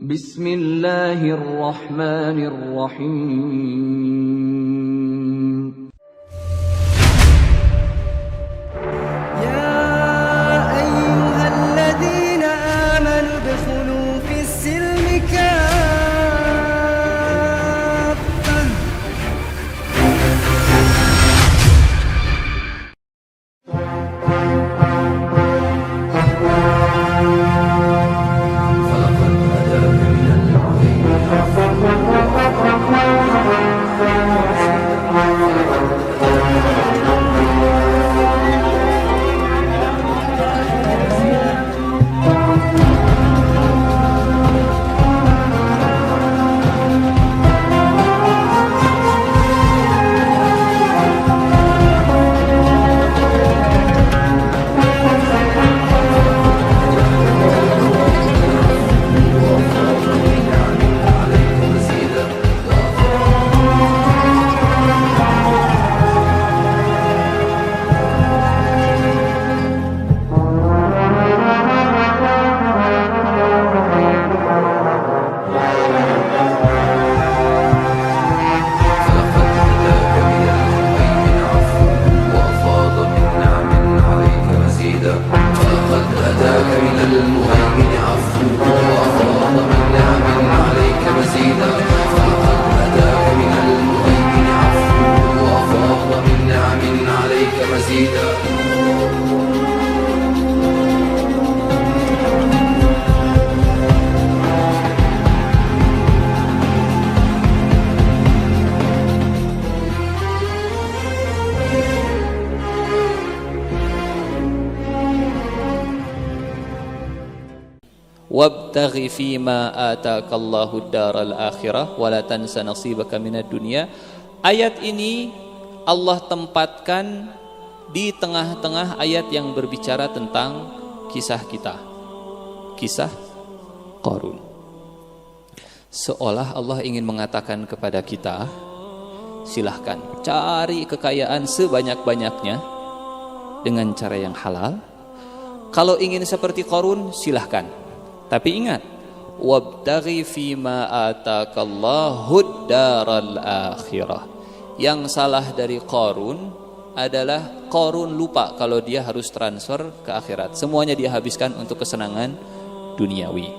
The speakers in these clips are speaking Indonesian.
Bismillahirrahmanirrahim. يا أيها الذين آمنوا ادخلوا في السلم كافة Wabtaghi fima ataakallahu daral akhirah wala tansa nasibaka minad dunya. Ayat ini Allah tempatkan di tengah-tengah ayat yang berbicara tentang kisah kita, kisah Qarun. Seolah Allah ingin mengatakan kepada kita, silahkan cari kekayaan sebanyak-banyaknya dengan cara yang halal. Kalau ingin seperti Qarun, silahkan. Tapi ingat, wabtaghi fima ataakallahu daral akhirah. Yang salah dari Qarun adalah Qarun lupa kalau dia harus transfer ke akhirat. Semuanya dia habiskan untuk kesenangan duniawi.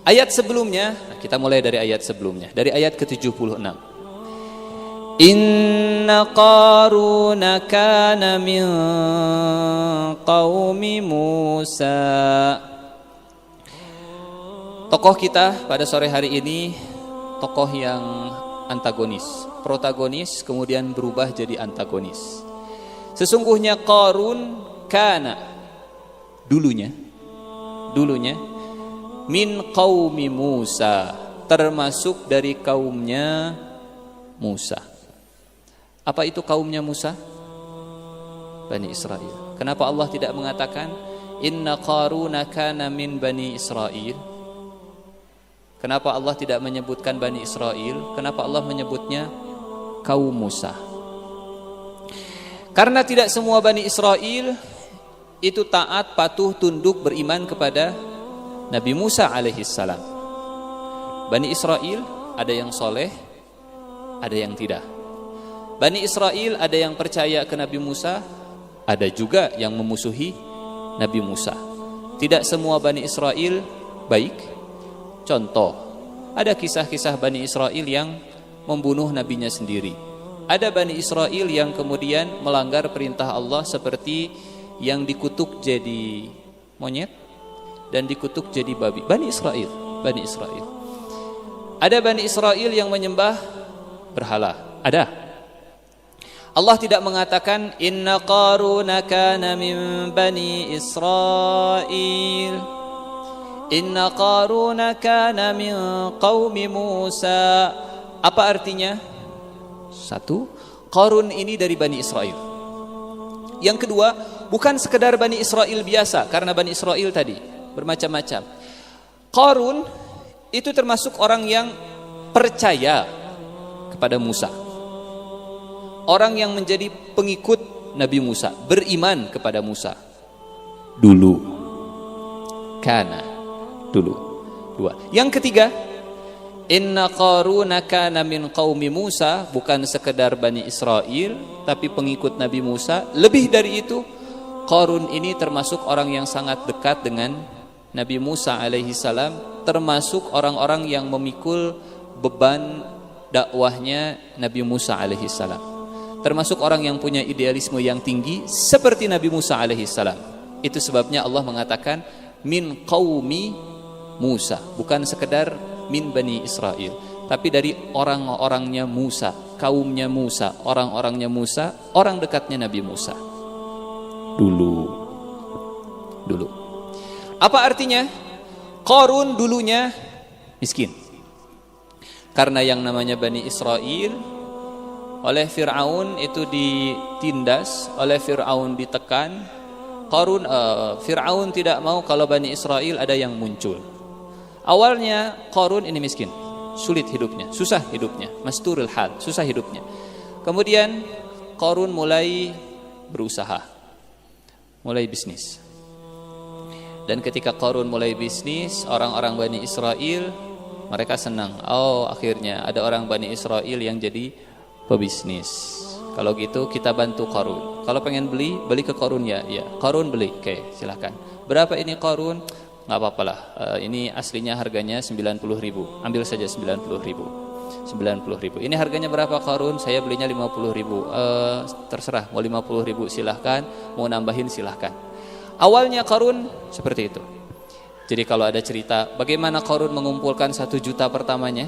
Ayat sebelumnya, kita mulai dari ayat sebelumnya, dari ayat ke-76. Inna Qaruna kana min qaumi Musa. Tokoh kita pada sore hari ini tokoh yang antagonis, protagonis kemudian berubah jadi antagonis. Sesungguhnya Qarun kana dulunya min qaumi Musa, termasuk dari kaumnya Musa. Apa itu kaumnya Musa? Bani Israel. Kenapa Allah tidak mengatakan inna Qaruna kana min Bani Israel? Kenapa Allah tidak menyebutkan Bani Israel? Kenapa Allah menyebutnya kaum Musa? Karena tidak semua Bani Israel itu taat, patuh, tunduk, beriman kepada Nabi Musa alaihissalam. Bani Israel ada yang soleh, ada yang tidak. Bani Israel ada yang percaya ke Nabi Musa, ada juga yang memusuhi Nabi Musa. Tidak semua Bani Israel baik. Contoh, ada kisah-kisah Bani Israel yang membunuh nabinya sendiri. Ada Bani Israel yang kemudian melanggar perintah Allah seperti yang dikutuk jadi monyet dan dikutuk jadi babi. Bani Israel. Ada Bani Israel yang menyembah berhala. Ada. Allah tidak mengatakan inna Qaruna kana min Bani Israel. Inna Qaruna kana min qaumi Musa. Apa artinya? Satu, Qarun ini dari Bani Israel. Yang kedua, bukan sekedar Bani Israel biasa, karena Bani Israel tadi bermacam-macam. Qarun itu termasuk orang yang percaya kepada Musa. Orang yang menjadi pengikut Nabi Musa, beriman kepada Musa. Dulu. Kana. dulu. Dua. Yang ketiga, inna Qaruna kana min qaumi Musa, bukan sekedar Bani Israel, tapi pengikut Nabi Musa. Lebih dari itu, Qarun ini termasuk orang yang sangat dekat dengan Nabi Musa alaihi salam, termasuk orang-orang yang memikul beban dakwahnya Nabi Musa alaihi salam, termasuk orang yang punya idealisme yang tinggi seperti Nabi Musa alaihi salam. Itu sebabnya Allah mengatakan min qaumi Musa, bukan sekedar min Bani Israel, tapi dari orang-orangnya Musa, kaumnya Musa, orang-orangnya Musa, orang dekatnya Nabi Musa. Dulu. Apa artinya? Qarun dulunya miskin. Karena yang namanya Bani Israel oleh Fir'aun itu ditindas, oleh Fir'aun ditekan. Fir'aun tidak mau kalau Bani Israel ada yang muncul. Awalnya Qarun ini miskin, sulit hidupnya, susah hidupnya, masturul hal, susah hidupnya. Kemudian Qarun mulai berusaha, mulai bisnis. Dan ketika Qarun mulai bisnis, orang-orang Bani Israel mereka senang. Oh, akhirnya ada orang Bani Israel yang jadi pebisnis. Kalau gitu kita bantu Qarun. Kalau pengen beli ke Qarun ya. Qarun beli. Oke, silakan. Berapa ini Qarun? Nggak apa-apa lah. Ini aslinya harganya 90.000. Ambil saja 90.000. 90.000. Ini harganya berapa Qarun? Saya belinya 50.000. Terserah, mau 50.000 silahkan, mau nambahin silahkan. Awalnya Qarun seperti itu. Jadi kalau ada cerita bagaimana Qarun mengumpulkan 1 juta pertamanya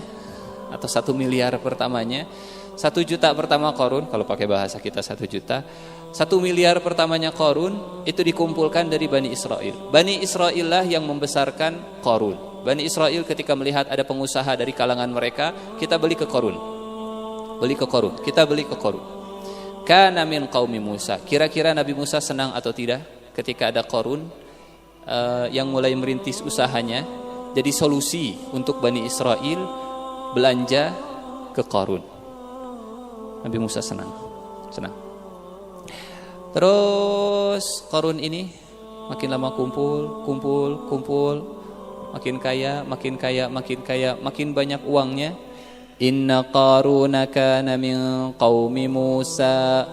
atau 1 miliar pertamanya, 1 juta pertama Qarun, kalau pakai bahasa kita 1 juta, 1 miliar pertamanya Qarun itu dikumpulkan dari Bani Israel. Bani Israel lah yang membesarkan Qarun. Bani Israel ketika melihat ada pengusaha dari kalangan mereka, kita beli ke Qarun. Kita beli ke Qarun. Kana min qaumi Musa. Kira-kira Nabi Musa senang atau tidak ketika ada Qarun yang mulai merintis usahanya, jadi solusi untuk Bani Israel belanja ke Qarun. Nabi Musa senang. Terus Qarun ini makin lama kumpul, makin kaya, makin banyak uangnya. Inna Qaruna kana min qaumi Musa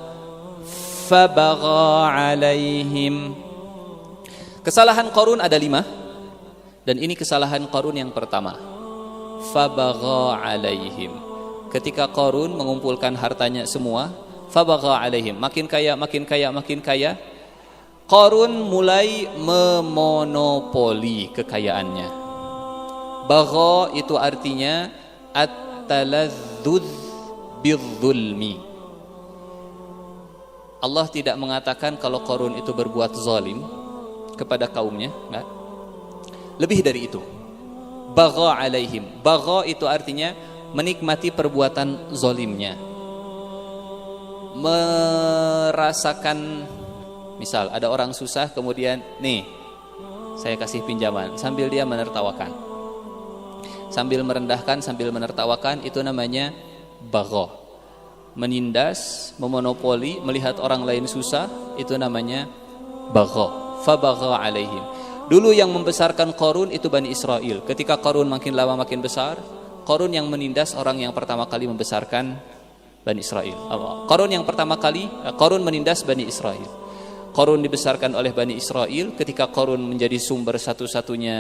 fabagha alaihim. Kesalahan Qarun ada 5, dan ini kesalahan Qarun yang pertama. Fabagha alaihim. Ketika Qarun mengumpulkan hartanya semua, fabagha alaihim, makin kaya, Qarun mulai memonopoli kekayaannya. Bagha itu artinya at-taladzuz bidzulmi. Allah tidak mengatakan kalau Qarun itu berbuat zalim kepada kaumnya, enggak. Lebih dari itu. Bagha alaihim. Bagha itu artinya menikmati perbuatan zalimnya. Merasakan, misal ada orang susah, kemudian nih saya kasih pinjaman, sambil dia menertawakan, sambil merendahkan, sambil menertawakan, itu namanya bagha. Menindas, memonopoli, melihat orang lain susah, itu namanya bagha. Fabagha alaihim. Dulu yang membesarkan Qarun itu Bani Israel. Ketika Qarun makin lama makin besar, Qarun yang menindas orang yang pertama kali membesarkan Bani Israel. Qarun menindas Bani Israel. Qarun dibesarkan oleh Bani Israel. Ketika Qarun menjadi sumber satu-satunya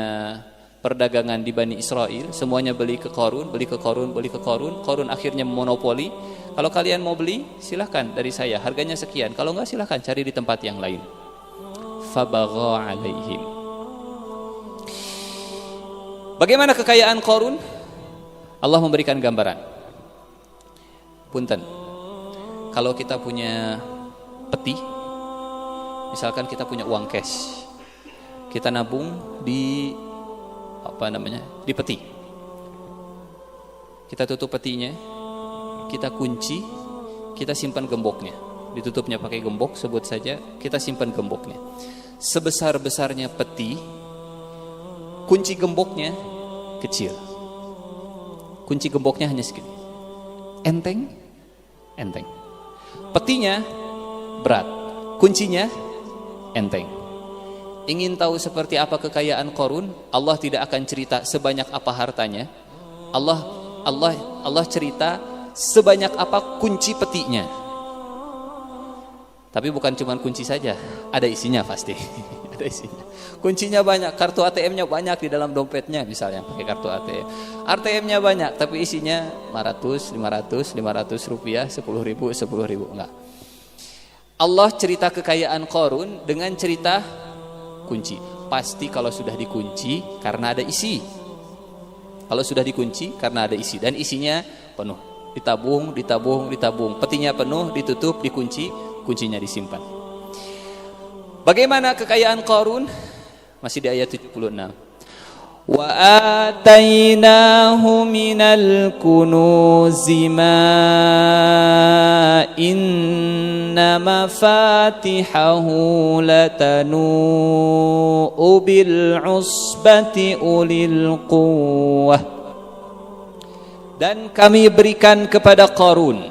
perdagangan di Bani Israel, semuanya beli ke Qarun. Qarun akhirnya memonopoli. Kalau kalian mau beli, silahkan dari saya, harganya sekian. Kalau enggak, silahkan cari di tempat yang lain. Fabagha alaihim. Bagaimana kekayaan Qarun? Allah memberikan gambaran. Punten, kalau kita punya peti, misalkan kita punya uang cash, kita nabung di di peti. Kita tutup petinya, kita kunci, kita simpan gemboknya. Ditutupnya pakai gembok, sebut saja, kita simpan gemboknya. Sebesar-besarnya peti, kunci gemboknya kecil. Kunci gemboknya hanya segini. Enteng. Petinya berat, kuncinya enteng. ingin tahu seperti apa kekayaan Qarun, Allah tidak akan cerita sebanyak apa hartanya. Allah cerita sebanyak apa kunci petinya. Tapi bukan cuma kunci saja, ada isinya pasti. Ada isinya. Kuncinya banyak, kartu ATM-nya banyak di dalam dompetnya, misalnya pakai kartu ATM. ATM-nya banyak, tapi isinya 500 rupiah, 10.000, enggak. Allah cerita kekayaan Qarun dengan cerita kunci. Pasti kalau sudah dikunci karena ada isi. Kalau sudah dikunci karena ada isi, dan isinya penuh. Ditabung. Petinya penuh, ditutup, dikunci, kuncinya disimpan. Bagaimana kekayaan Qarun? Masih di ayat 76. Wa atainahu minal kunuzi ma inna mafatihahu latanu bil usbati ulil quwwah. Dan kami berikan kepada Qarun,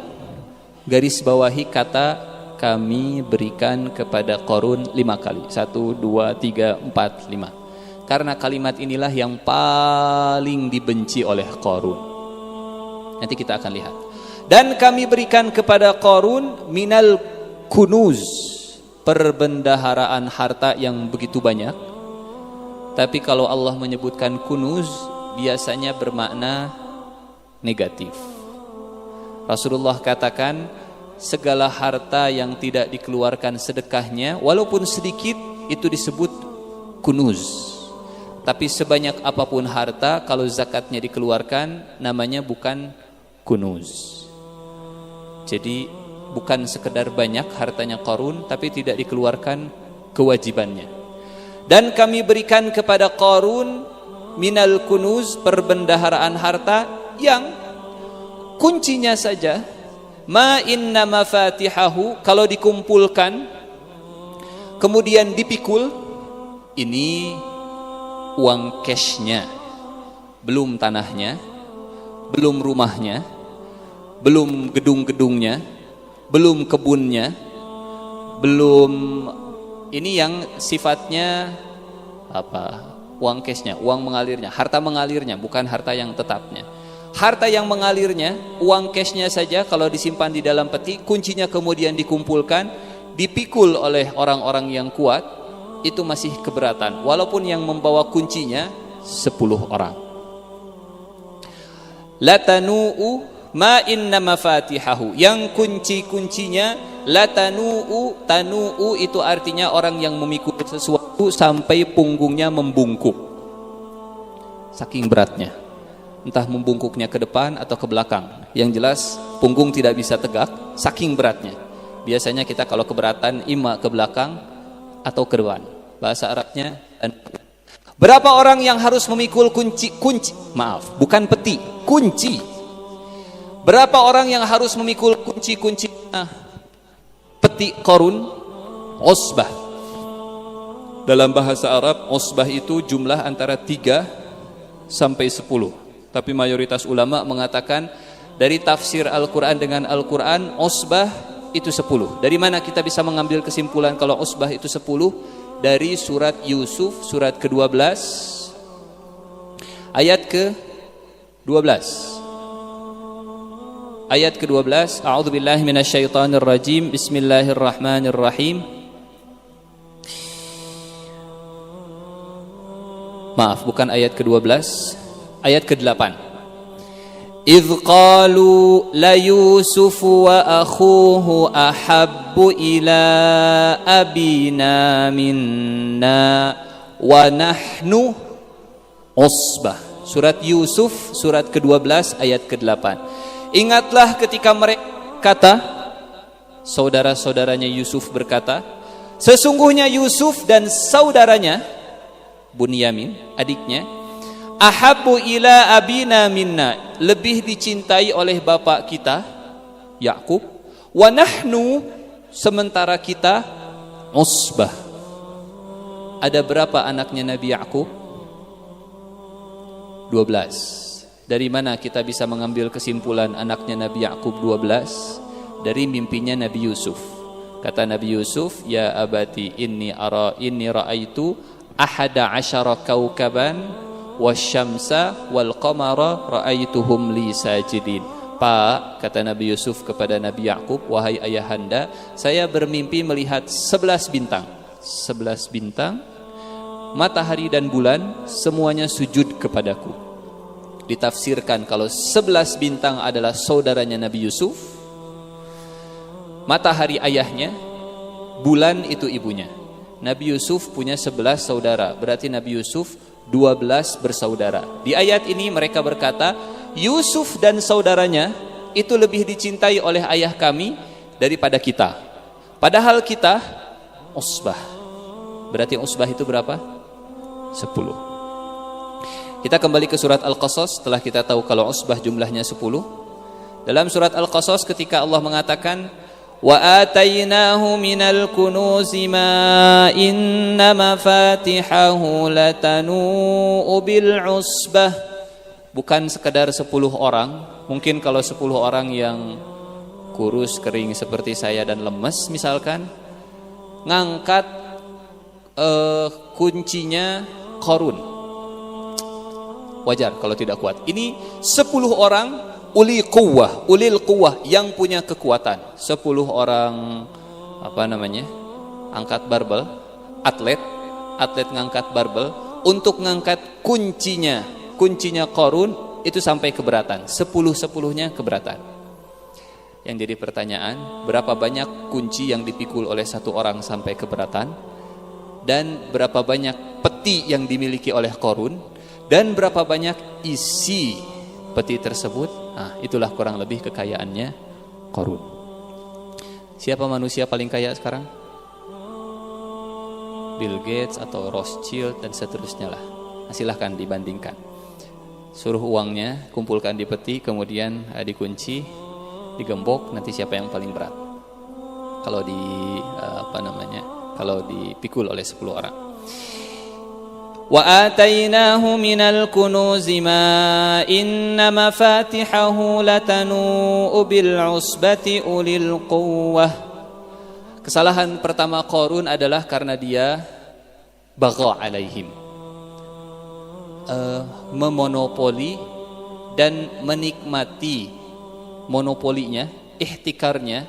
garis bawahi kata kami berikan kepada Qarun 5 kali. 1, 2, 3, 4, 5. Karena kalimat inilah yang paling dibenci oleh Qarun. Nanti kita akan lihat. Dan kami berikan kepada Qarun minal kunuz, perbendaharaan harta yang begitu banyak. Tapi kalau Allah menyebutkan kunuz, biasanya bermakna negatif. Rasulullah katakan, segala harta yang tidak dikeluarkan sedekahnya, walaupun sedikit, itu disebut kunuz. Tapi sebanyak apapun harta, kalau zakatnya dikeluarkan, namanya bukan kunuz. Jadi bukan sekedar banyak hartanya Qarun, tapi tidak dikeluarkan kewajibannya. Dan kami berikan kepada Qarun minal kunuz, perbendaharaan harta yang kuncinya saja ma inna mafatihahu, kalau dikumpulkan kemudian dipikul, ini uang cashnya, belum tanahnya, belum rumahnya, belum gedung-gedungnya, belum kebunnya, belum ini yang sifatnya apa? Uang cashnya, uang mengalirnya, harta mengalirnya, bukan harta yang tetapnya. Harta yang mengalirnya, uang cashnya saja kalau disimpan di dalam peti, kuncinya kemudian dikumpulkan, dipikul oleh orang-orang yang kuat, itu masih keberatan, walaupun yang membawa kuncinya 10 orang. Latanu'u ma inna mafatihahu, yang kunci-kuncinya latanu'u, tanu'u itu artinya orang yang memikul sesuatu sampai punggungnya membungkuk, saking beratnya, entah membungkuknya ke depan atau ke belakang, yang jelas punggung tidak bisa tegak saking beratnya. Biasanya kita kalau keberatan ima ke belakang atau ke depan, bahasa Arabnya. Berapa orang yang harus memikul kunci, bukan peti, kunci. Berapa orang yang harus memikul kunci peti Qarun? Usbah. Dalam bahasa Arab, usbah itu jumlah antara 3 sampai 10. Tapi mayoritas ulama mengatakan dari tafsir Al-Quran dengan Al-Quran, usbah itu 10. Dari mana kita bisa mengambil kesimpulan kalau usbah itu 10? Dari surat Yusuf, surat ke-12, ayat ke-12. Ayat ke-12, A'udzubillahi minasyaitonirrajim, Bismillahirrahmanirrahim. Maaf, bukan ayat ke-12, ayat ke-8. Idh qalu la Yusuf wa akhuhu ahabbu ila abina minna wa nahnu usbah. Surat Yusuf, surat ke-12, ayat ke-8. Ingatlah ketika mereka kata, saudara-saudaranya Yusuf berkata, sesungguhnya Yusuf dan saudaranya Bunyamin, adiknya, ahabbu ila abina minna, lebih dicintai oleh bapak kita Yakub, wa nahnu, sementara kita usbah. Ada berapa anaknya Nabi Yakub? 12. Dari mana kita bisa mengambil kesimpulan anaknya Nabi Yakub 12? Dari mimpinya Nabi Yusuf. Kata Nabi Yusuf, ya abati inni ra'aitu ahada asyara kaukaban wasyamsa wal qamara ra'aituhum li sajidin. Pak, kata Nabi Yusuf kepada Nabi Yakub, wahai ayahanda, saya bermimpi melihat 11 bintang. 11 bintang, matahari dan bulan semuanya sujud kepadaku. Ditafsirkan kalau 11 bintang adalah saudaranya Nabi Yusuf, matahari ayahnya, bulan itu ibunya. Nabi Yusuf punya 11 saudara, berarti Nabi Yusuf 12 bersaudara. Di ayat ini mereka berkata, Yusuf dan saudaranya itu lebih dicintai oleh ayah kami daripada kita. Padahal kita usbah. Berarti usbah itu berapa? 10. Kita kembali ke surat Al-Qasas setelah kita tahu kalau usbah jumlahnya 10. Dalam surat Al-Qasas ketika Allah mengatakan, wa atainahu minal kunuzi ma inna mafatihahu latanu bil usbah. Bukan sekedar 10 orang. Mungkin kalau 10 orang yang kurus, kering seperti saya dan lemes misalkan, ngangkat kuncinya Qarun, wajar kalau tidak kuat. Ini 10 orang ulil quwwah yang punya kekuatan. 10 orang angkat barbel, atlet ngangkat barbel untuk ngangkat kuncinya Qarun itu sampai keberatan. 10-10-nya keberatan. Yang jadi pertanyaan, berapa banyak kunci yang dipikul oleh satu orang sampai keberatan, dan berapa banyak peti yang dimiliki oleh Qarun, dan berapa banyak isi peti tersebut. Nah, itulah kurang lebih kekayaannya Qarun. Siapa manusia paling kaya sekarang? Bill Gates atau Rothschild dan seterusnya lah. Nah, silahkan dibandingkan. Suruh uangnya kumpulkan di peti, kemudian dikunci, digembok, nanti siapa yang paling berat kalau kalau dipikul oleh 10 orang. Wa atainahu minal kunuzi ma inna mafatihahu latanu bil usbati ulil quwwah. Kesalahan pertama Qarun adalah karena dia bagha alaihim, memonopoli dan menikmati monopolinya, ihtikarnya,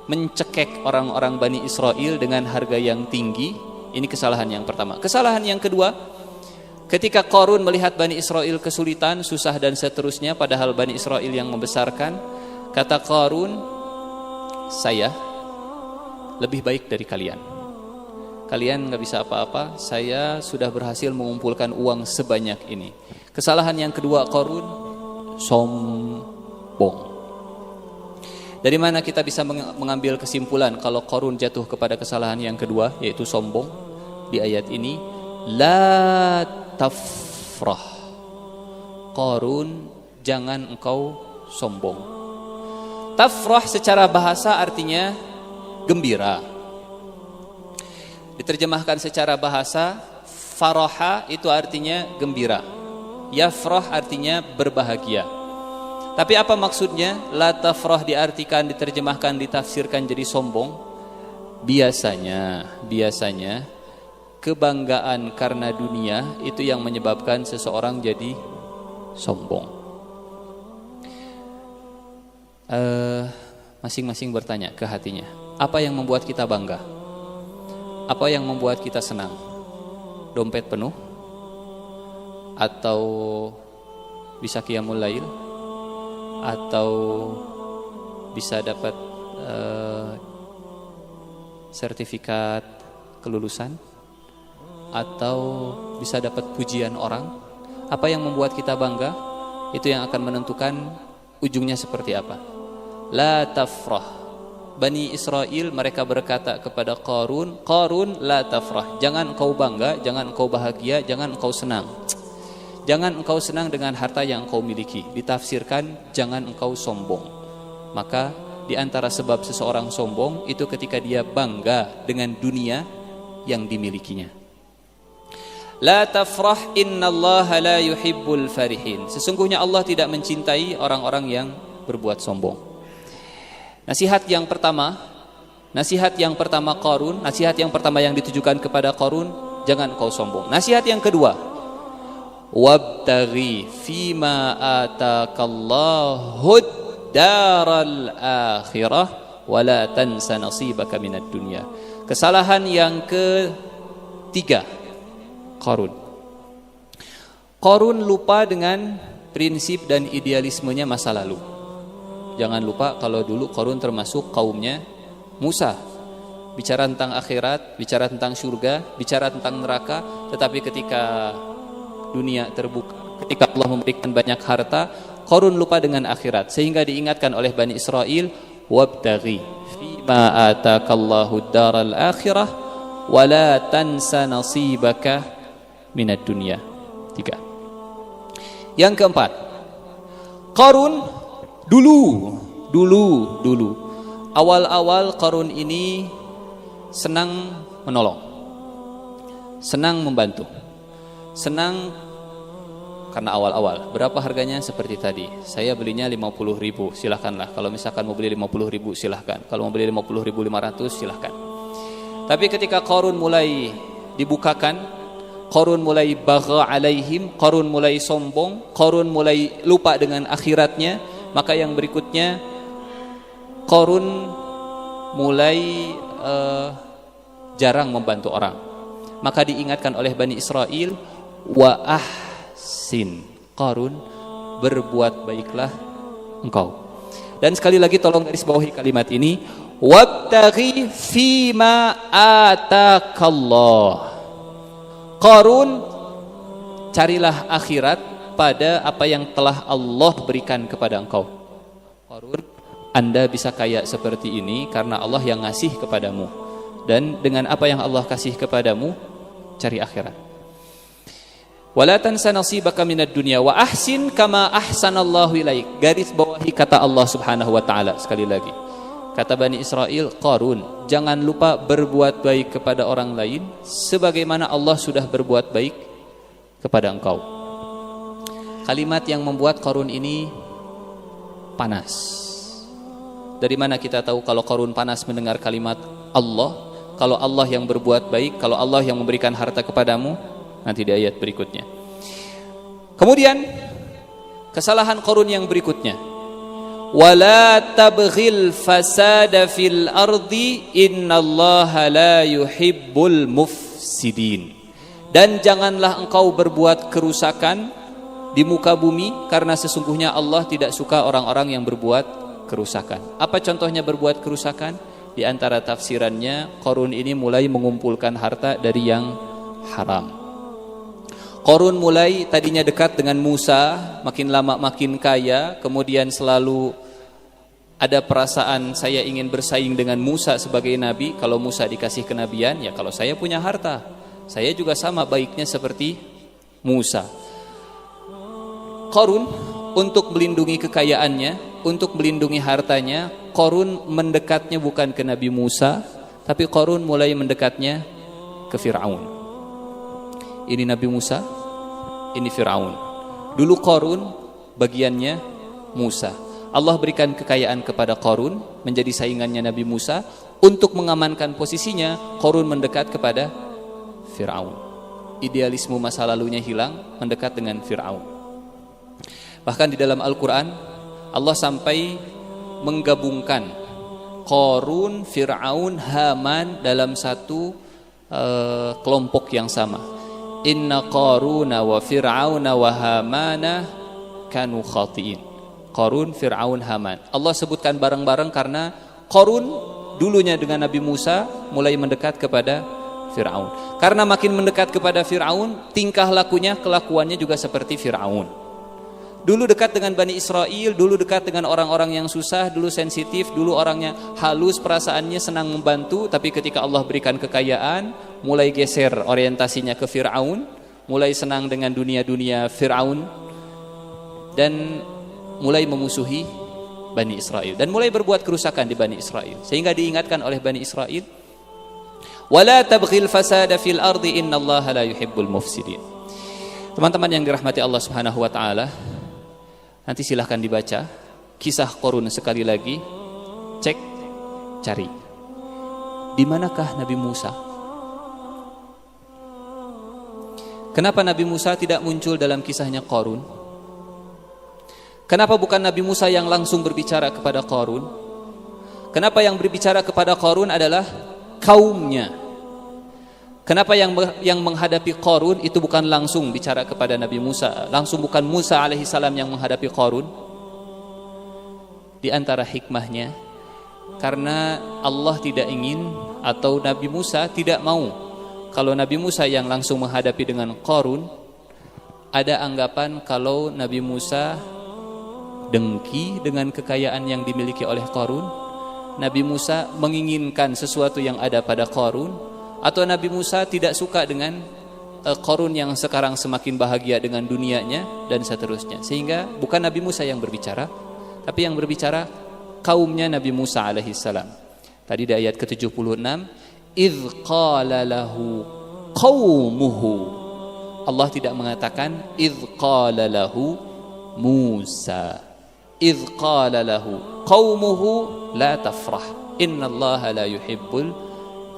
mencekek orang-orang Bani Israel dengan harga yang tinggi. Ini kesalahan yang pertama. Kesalahan yang kedua, ketika Qarun melihat Bani Israel kesulitan, susah dan seterusnya, padahal Bani Israel yang membesarkan, kata Qarun, saya lebih baik dari kalian. Kalian gak bisa apa-apa, saya sudah berhasil mengumpulkan uang sebanyak ini. Kesalahan yang kedua Qarun, sombong. Dari mana kita bisa mengambil kesimpulan kalau Qarun jatuh kepada kesalahan yang kedua, yaitu sombong? Di ayat ini, la tafrah. Qarun, jangan engkau sombong. Tafrah secara bahasa artinya gembira. Diterjemahkan secara bahasa, faraha itu artinya gembira. Yafrah artinya berbahagia. Tapi apa maksudnya? La tafrah diartikan, diterjemahkan, ditafsirkan jadi sombong. Biasanya kebanggaan karena dunia itu yang menyebabkan seseorang jadi sombong. Masing-masing bertanya ke hatinya, apa yang membuat kita bangga? Apa yang membuat kita senang? Dompet penuh? Atau bisa qiyamul lail? Atau bisa dapat sertifikat kelulusan? Atau bisa dapat pujian orang? Apa yang membuat kita bangga? Itu yang akan menentukan ujungnya seperti apa. La tafrah. Bani Israel mereka berkata kepada Qarun, Qarun la tafrah. Jangan engkau bangga, jangan engkau bahagia, jangan engkau senang. Jangan engkau senang dengan harta yang engkau miliki. Ditafsirkan, jangan engkau sombong. Maka di antara sebab seseorang sombong itu ketika dia bangga dengan dunia yang dimilikinya. La tafrah innallaha la yuhibbul farihin. Sesungguhnya Allah tidak mencintai orang-orang yang berbuat sombong. Nasihat yang pertama Nasihat yang pertama Qarun, nasihat yang pertama yang ditujukan kepada Qarun, jangan kau sombong. Nasihat yang kedua, wabtaghi fima atakallahu daral akhirah wala tansa nasibaka minad dunya. Kesalahan yang ketiga Qarun. Qarun lupa dengan prinsip dan idealismenya masa lalu. Jangan lupa kalau dulu Qarun termasuk kaumnya Musa. Bicara tentang akhirat, bicara tentang surga, bicara tentang neraka, tetapi ketika dunia terbuka, ketika Allah memberikan banyak harta, Qarun lupa dengan akhirat, sehingga diingatkan oleh Bani Israel, wabtaghi fima atakallahu daral akhirah wala tansa nasibaka minad dunya. 3. Yang keempat, Qarun dulu awal-awal Qarun ini senang menolong, senang membantu, senang karena awal-awal. Berapa harganya? Seperti tadi, saya belinya 50.000, silahkanlah. Kalau misalkan mau beli 50.000 silahkan, kalau mau beli 50.500 silahkan. Tapi ketika Qarun mulai dibukakan, Qarun mulai bagha alaihim, Qarun mulai sombong, Qarun mulai lupa dengan akhiratnya, maka yang berikutnya Qarun mulai jarang membantu orang. Maka diingatkan oleh Bani Israel, wa ahsin, Qarun, berbuat baiklah engkau. Dan sekali lagi tolong garis bawahi kalimat ini, wabtaghi fima atakallah. Qarun, carilah akhirat pada apa yang telah Allah berikan kepada engkau. Qarun, Anda bisa kaya seperti ini karena Allah yang ngasih kepadamu. Dan dengan apa yang Allah kasih kepadamu, cari akhirat. Wala tansa nasibaka minad dunya wa ahsin kama ahsanallahu ilaik. Garis bawahi kata Allah Subhanahu wa taala sekali lagi. Kata Bani Israel, Qarun, jangan lupa berbuat baik kepada orang lain sebagaimana Allah sudah berbuat baik kepada engkau. Kalimat yang membuat Qarun ini panas. Dari mana kita tahu kalau Qarun panas mendengar kalimat Allah? Kalau Allah yang berbuat baik, kalau Allah yang memberikan harta kepadamu, nanti di ayat berikutnya. Kemudian kesalahan Qarun yang berikutnya, wala tabghil fasada fil ardi innallaha la yuhibbul mufsidin. Dan janganlah engkau berbuat kerusakan di muka bumi, karena sesungguhnya Allah tidak suka orang-orang yang berbuat kerusakan. Apa contohnya berbuat kerusakan? Di antara tafsirannya, Qarun ini mulai mengumpulkan harta dari yang haram. Qarun mulai tadinya dekat dengan Musa, makin lama makin kaya, kemudian selalu ada perasaan saya ingin bersaing dengan Musa sebagai nabi. Kalau Musa dikasih kenabian, ya kalau saya punya harta, saya juga sama baiknya seperti Musa. Qarun untuk melindungi kekayaannya, untuk melindungi hartanya, Qarun mendekatnya bukan ke Nabi Musa, tapi Qarun mulai mendekatnya ke Fir'aun. Ini Nabi Musa, ini Fir'aun. Dulu Qarun bagiannya Musa. Allah berikan kekayaan kepada Qarun, menjadi saingannya Nabi Musa. Untuk mengamankan posisinya, Qarun mendekat kepada Fir'aun. Idealisme masa lalunya hilang, mendekat dengan Fir'aun. Bahkan di dalam Al-Quran, Allah sampai menggabungkan Qarun, Fir'aun, Haman dalam satu kelompok yang sama. Inna Qaruna wa Fir'auna wa Hamana kanu khati'in. Qarun, Fir'aun, Haman. Allah sebutkan bareng-bareng karena Qarun dulunya dengan Nabi Musa mulai mendekat kepada Fir'aun. Karena makin mendekat kepada Fir'aun, tingkah lakunya, kelakuannya juga seperti Fir'aun. Dulu dekat dengan Bani Israel, dulu dekat dengan orang-orang yang susah, dulu sensitif, dulu orangnya halus, perasaannya senang membantu. Tapi ketika Allah berikan kekayaan, mulai geser orientasinya ke Fir'aun, mulai senang dengan dunia-dunia Fir'aun, dan mulai memusuhi Bani Israel, dan mulai berbuat kerusakan di Bani Israel. Sehingga diingatkan oleh Bani Israel, wala tabghil fasada fil ardi innallaha la yuhibbul mufsidin. Teman-teman yang dirahmati Allah Subhanahu wa taala, nanti silahkan dibaca kisah Qarun sekali lagi, cek, cari. Di manakah Nabi Musa? Kenapa Nabi Musa tidak muncul dalam kisahnya Qarun? Kenapa bukan Nabi Musa yang langsung berbicara kepada Qarun? Kenapa yang berbicara kepada Qarun adalah kaumnya? Kenapa yang menghadapi Qarun itu bukan langsung bicara kepada Nabi Musa? Langsung bukan Musa alaihissalam yang menghadapi Qarun? Di antara hikmahnya, karena Allah tidak ingin atau Nabi Musa tidak mau kalau Nabi Musa yang langsung menghadapi dengan Qarun, ada anggapan kalau Nabi Musa dengki dengan kekayaan yang dimiliki oleh Qarun, Nabi Musa menginginkan sesuatu yang ada pada Qarun, atau Nabi Musa tidak suka dengan Qarun yang sekarang semakin bahagia dengan dunianya, dan seterusnya. Sehingga bukan Nabi Musa yang berbicara, tapi yang berbicara kaumnya Nabi Musa alaihissalam. Tadi di ayat ke-76, idh qala lahu qaumuhu. Allah tidak mengatakan idh qala lahu Musa. Idh qala lahu qaumuhu la tafrah innallaha la yuhibbul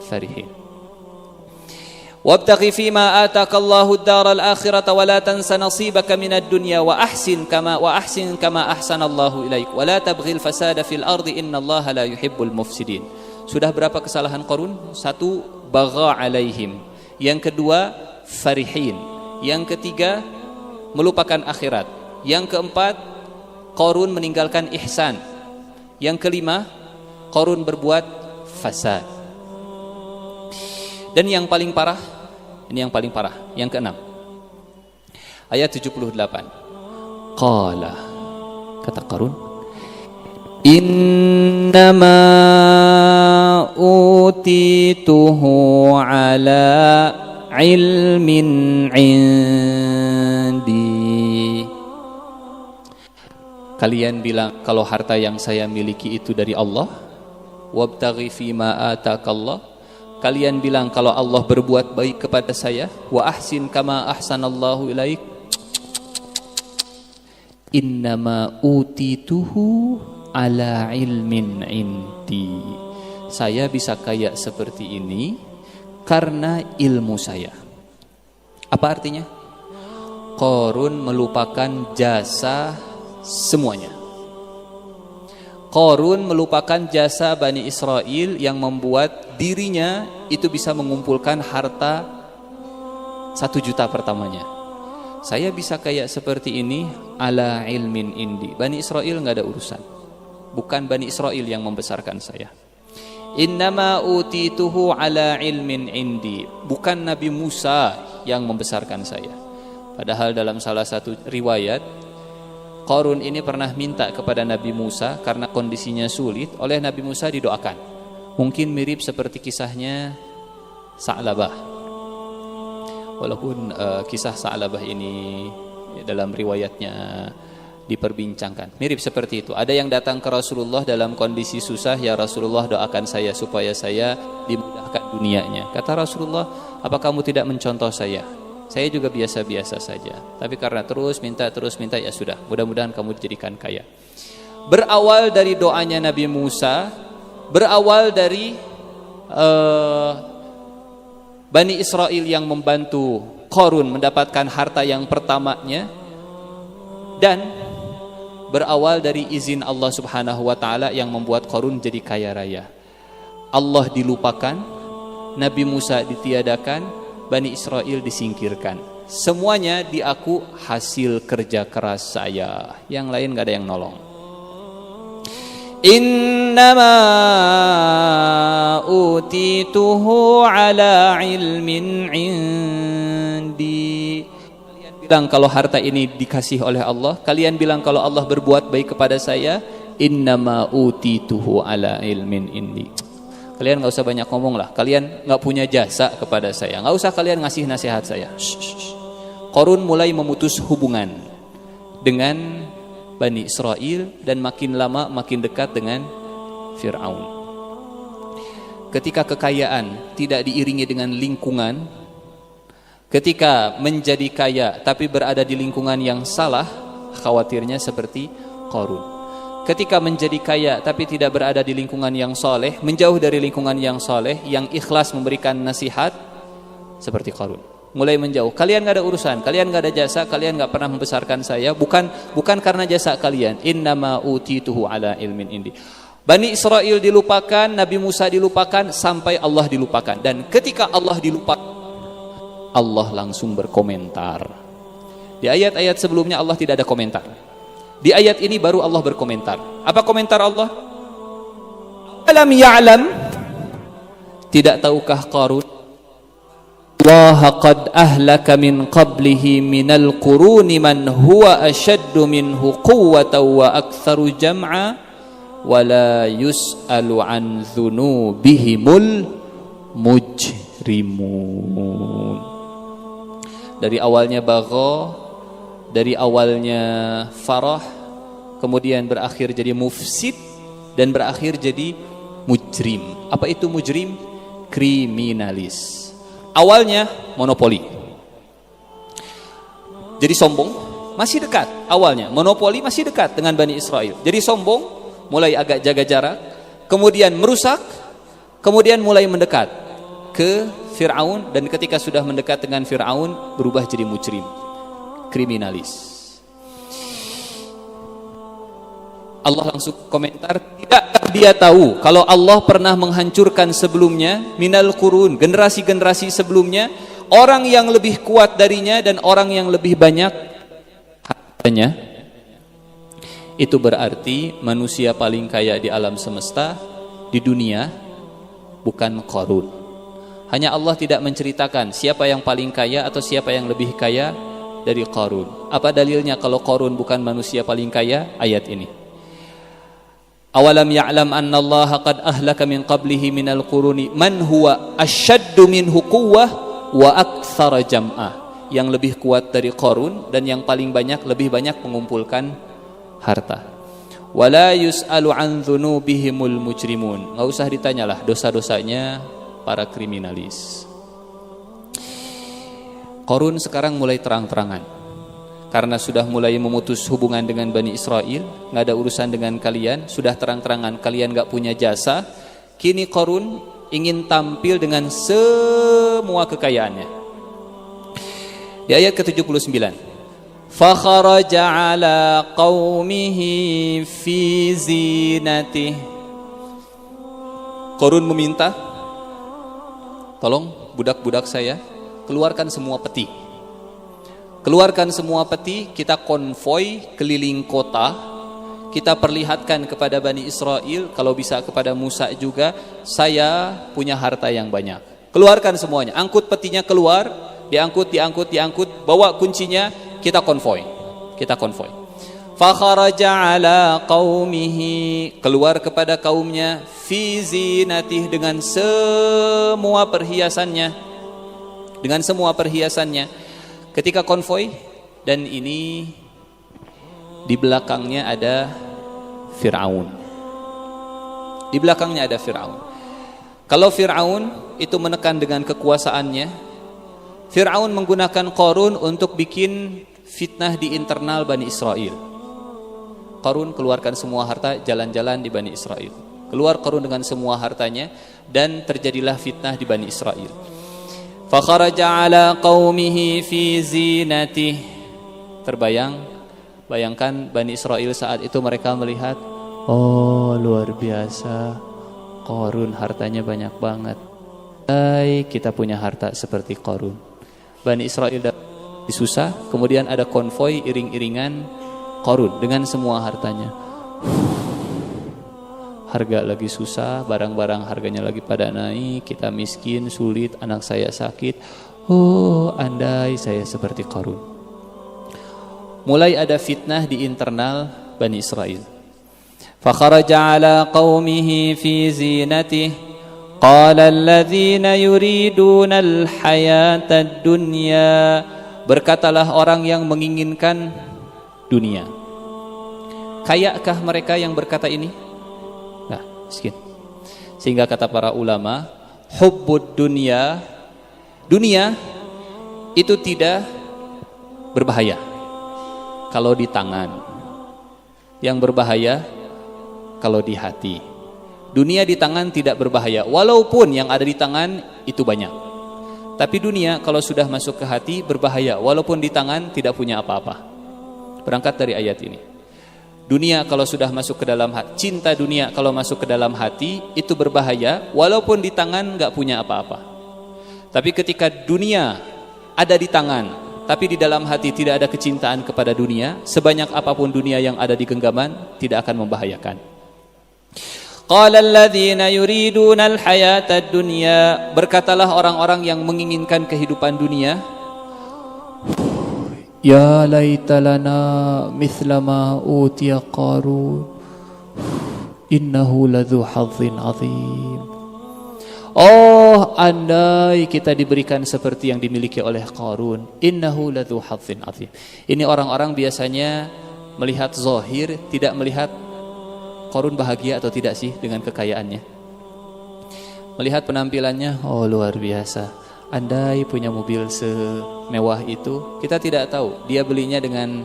farihin. Wabtaghi fima ataka Allahu ad-daral akhirata wa la tansa nasibaka minad dunya wa ahsin kama ahsanallahu ilaik wa la tabghil fasada fil ardi innallaha la yuhibbul mufsidin. Sudah berapa kesalahan Qarun? Satu, bagha alaihim. Yang kedua, farihin. Yang ketiga, melupakan akhirat. Yang keempat, Qarun meninggalkan ihsan. Yang kelima, Qarun berbuat fasad. Dan yang paling parah, ini yang paling parah, yang keenam. Ayat 78. Qala, kata Qarun, innama utituhu ala ilmin indi. Kalian bilang kalau harta yang saya miliki itu dari Allah. Wabtaghi fima atakallah. Kalian bilang kalau Allah berbuat baik kepada saya. Wa ahsin kama ahsanallahu ilaik. Innama utituhu ala ilmin indi. Saya bisa kaya seperti ini karena ilmu saya. Apa artinya? Qarun melupakan jasa semuanya. Qarun melupakan jasa Bani Israel yang membuat dirinya itu bisa mengumpulkan harta 1 juta pertamanya. Saya bisa kaya seperti ini ala ilmin indi. Bani Israel nggak ada urusan. Bukan Bani Israel yang membesarkan saya. Innama utituhu ala ilmin indi. Bukan Nabi Musa yang membesarkan saya. Padahal dalam salah satu riwayat, Qarun ini pernah minta kepada Nabi Musa karena kondisinya sulit, oleh Nabi Musa didoakan. Mungkin mirip seperti kisahnya Sa'labah. Walaupun kisah Sa'labah ini dalam riwayatnya diperbincangkan. Mirip seperti itu. Ada yang datang ke Rasulullah dalam kondisi susah, ya Rasulullah doakan saya supaya saya dimudahkan dunianya. Kata Rasulullah, apa kamu tidak mencontoh saya? Saya juga biasa-biasa saja. Tapi karena terus minta, ya sudah. Mudah-mudahan kamu dijadikan kaya. Berawal dari doanya Nabi Musa, berawal dari Bani Israel yang membantu Qarun mendapatkan harta yang pertamanya, dan berawal dari izin Allah Subhanahu wa taala yang membuat Qarun jadi kaya raya. Allah dilupakan, Nabi Musa ditiadakan, Bani Israel disingkirkan. Semuanya diaku hasil kerja keras saya. Yang lain gak ada yang nolong. Innama utituhu ala ilmin indi. Kalian bilang kalau harta ini dikasih oleh Allah. Kalian bilang kalau Allah berbuat baik kepada saya. Innama utituhu ala ilmin indi. Kalian gak usah banyak ngomong lah. Kalian gak punya jasa kepada saya. Gak usah kalian ngasih nasihat saya. Qarun mulai memutus hubungan dengan Bani Israel, dan makin lama makin dekat dengan Fir'aun. Ketika kekayaan tidak diiringi dengan lingkungan, ketika menjadi kaya tapi berada di lingkungan yang salah, khawatirnya seperti Qarun. ketika menjadi kaya tapi tidak berada di lingkungan yang soleh, menjauh dari lingkungan yang soleh, yang ikhlas memberikan nasihat, seperti Qarun. Mulai menjauh, kalian gak ada urusan, kalian gak ada jasa, kalian gak pernah membesarkan saya, bukan karena jasa kalian. Innama utituhu ala ilmin indi. Bani Israel dilupakan, Nabi Musa dilupakan, sampai Allah dilupakan. Dan ketika Allah dilupakan, Allah langsung berkomentar. Di ayat-ayat sebelumnya Allah tidak ada komentar. Di ayat ini baru Allah berkomentar. Apa komentar Allah? Alam ya'lam, tidak tahukah Qarun, Allah qad ahlaka min qablihi minal quruni man huwa ashaddu minhu quwwatan wa aktsaru jam'a wa la yus'alu an dzunubihimul mujrimun. Dari awalnya bagha, dari awalnya farah, kemudian berakhir jadi mufsid, dan berakhir jadi mujrim. Apa itu mujrim? Kriminalis. Awalnya monopoli, jadi sombong, masih dekat. Awalnya monopoli masih dekat dengan Bani Israel, jadi sombong, mulai agak jaga jarak, kemudian merusak, kemudian mulai mendekat ke Fir'aun, dan ketika sudah mendekat dengan Fir'aun berubah jadi mujrim, kriminalis. Allah langsung komentar, tidakkah dia tahu kalau Allah pernah menghancurkan sebelumnya minal qurun, generasi-generasi sebelumnya, orang yang lebih kuat darinya dan orang yang lebih banyak hartanya. Itu berarti manusia paling kaya di alam semesta, di dunia, bukan Qarun. Hanya Allah tidak menceritakan siapa yang paling kaya atau siapa yang lebih kaya dari Qarun. Apa dalilnya kalau Qarun bukan manusia paling kaya? Ayat ini. Awalam ya'lam anna Allah qad ahlaka min qablihi minal quruni man huwa asyaddu minhu quwwah wa aktsara jam'ah. Yang lebih kuat dari Qarun dan yang paling banyak, lebih banyak mengumpulkan harta. Wala yus'alu an dzunubihimul mujrimun. Enggak usah ditanyalah dosa-dosanya para kriminalis. Qarun sekarang mulai terang-terangan. Karena sudah mulai memutus hubungan dengan Bani Israel, nggak ada urusan dengan kalian, sudah terang-terangan kalian nggak punya jasa. Kini Qarun ingin tampil dengan semua kekayaannya. Di ayat ke-79, fakharaja ala qaumihi fi zinatih. Qarun meminta, tolong budak-budak saya keluarkan semua peti. Keluarkan semua peti, kita konvoi keliling kota, kita perlihatkan kepada Bani Israel, kalau bisa kepada Musa juga, saya punya harta yang banyak. Keluarkan semuanya, angkut petinya keluar, diangkut, bawa kuncinya, kita konvoi. Fakharaja ala qaumihi, keluar kepada kaumnya, fi zinatih, dengan semua perhiasannya. Ketika konvoi, dan ini di belakangnya ada Fir'aun. Kalau Fir'aun itu menekan dengan kekuasaannya, Fir'aun menggunakan Qarun untuk bikin fitnah di internal Bani Israel. Qarun keluarkan semua harta, jalan-jalan di Bani Israel. Keluar Qarun dengan semua hartanya, dan terjadilah fitnah di Bani Israel. Fakharaja ala qaumihi fi zinatih. Bayangkan Bani Israel saat itu mereka melihat, oh luar biasa, Qarun hartanya banyak banget. Kita punya harta seperti Qarun. Bani Israel susah, kemudian ada konvoi iring-iringan Qarun dengan semua hartanya. Harga lagi susah, barang-barang harganya lagi pada naik, kita miskin, sulit, anak saya sakit. Oh, andai saya seperti Qarun. Mulai ada fitnah di internal Bani Israel. Fakharaja ala qaumihi fi zinatih. Qala alladhina yuriduna al-hayata ad-dunya. Berkatalah orang yang menginginkan dunia. Kayakah mereka yang berkata ini? Miskin. Sehingga kata para ulama, hubbud dunia itu tidak berbahaya kalau di tangan. Yang berbahaya kalau di hati. Dunia di tangan tidak berbahaya, walaupun yang ada di tangan itu banyak. Tapi dunia kalau sudah masuk ke hati berbahaya, walaupun di tangan tidak punya apa-apa. Berangkat dari ayat ini. Dunia kalau sudah masuk ke dalam hati, cinta dunia kalau masuk ke dalam hati itu berbahaya, walaupun di tangan nggak punya apa-apa. Tapi ketika dunia ada di tangan, tapi di dalam hati tidak ada kecintaan kepada dunia, sebanyak apapun dunia yang ada di genggaman tidak akan membahayakan. Qala alladhina yuriduna al-hayata ad-dunya, berkatalah orang-orang yang menginginkan kehidupan dunia, ya laita lana mithla ma utiya Qarun innahu ladzu hadzin azim. Oh, andai kita diberikan seperti yang dimiliki oleh Qarun, innahu ladzu hadzin azim. Ini orang-orang biasanya melihat zahir, tidak melihat Qarun bahagia atau tidak sih dengan kekayaannya. Melihat penampilannya, oh luar biasa. Andai punya mobil semewah itu, kita tidak tahu dia belinya dengan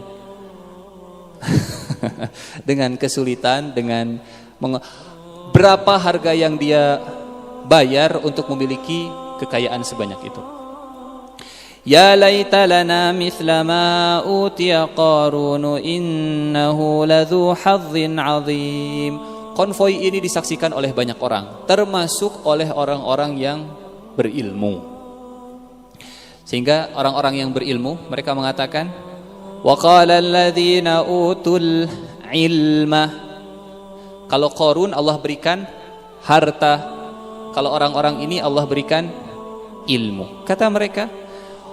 dengan kesulitan, dengan berapa harga yang dia bayar untuk memiliki kekayaan sebanyak itu. Ya laita lana mithla ma utiya Qarun innahu ladzu hadzin azim. Konvoi ini disaksikan oleh banyak orang, termasuk oleh orang-orang yang berilmu. Sehingga orang-orang yang berilmu mereka mengatakan, wa qala alladzina utul ilma. Kalau Qarun Allah berikan harta, kalau orang-orang ini Allah berikan ilmu. Kata mereka,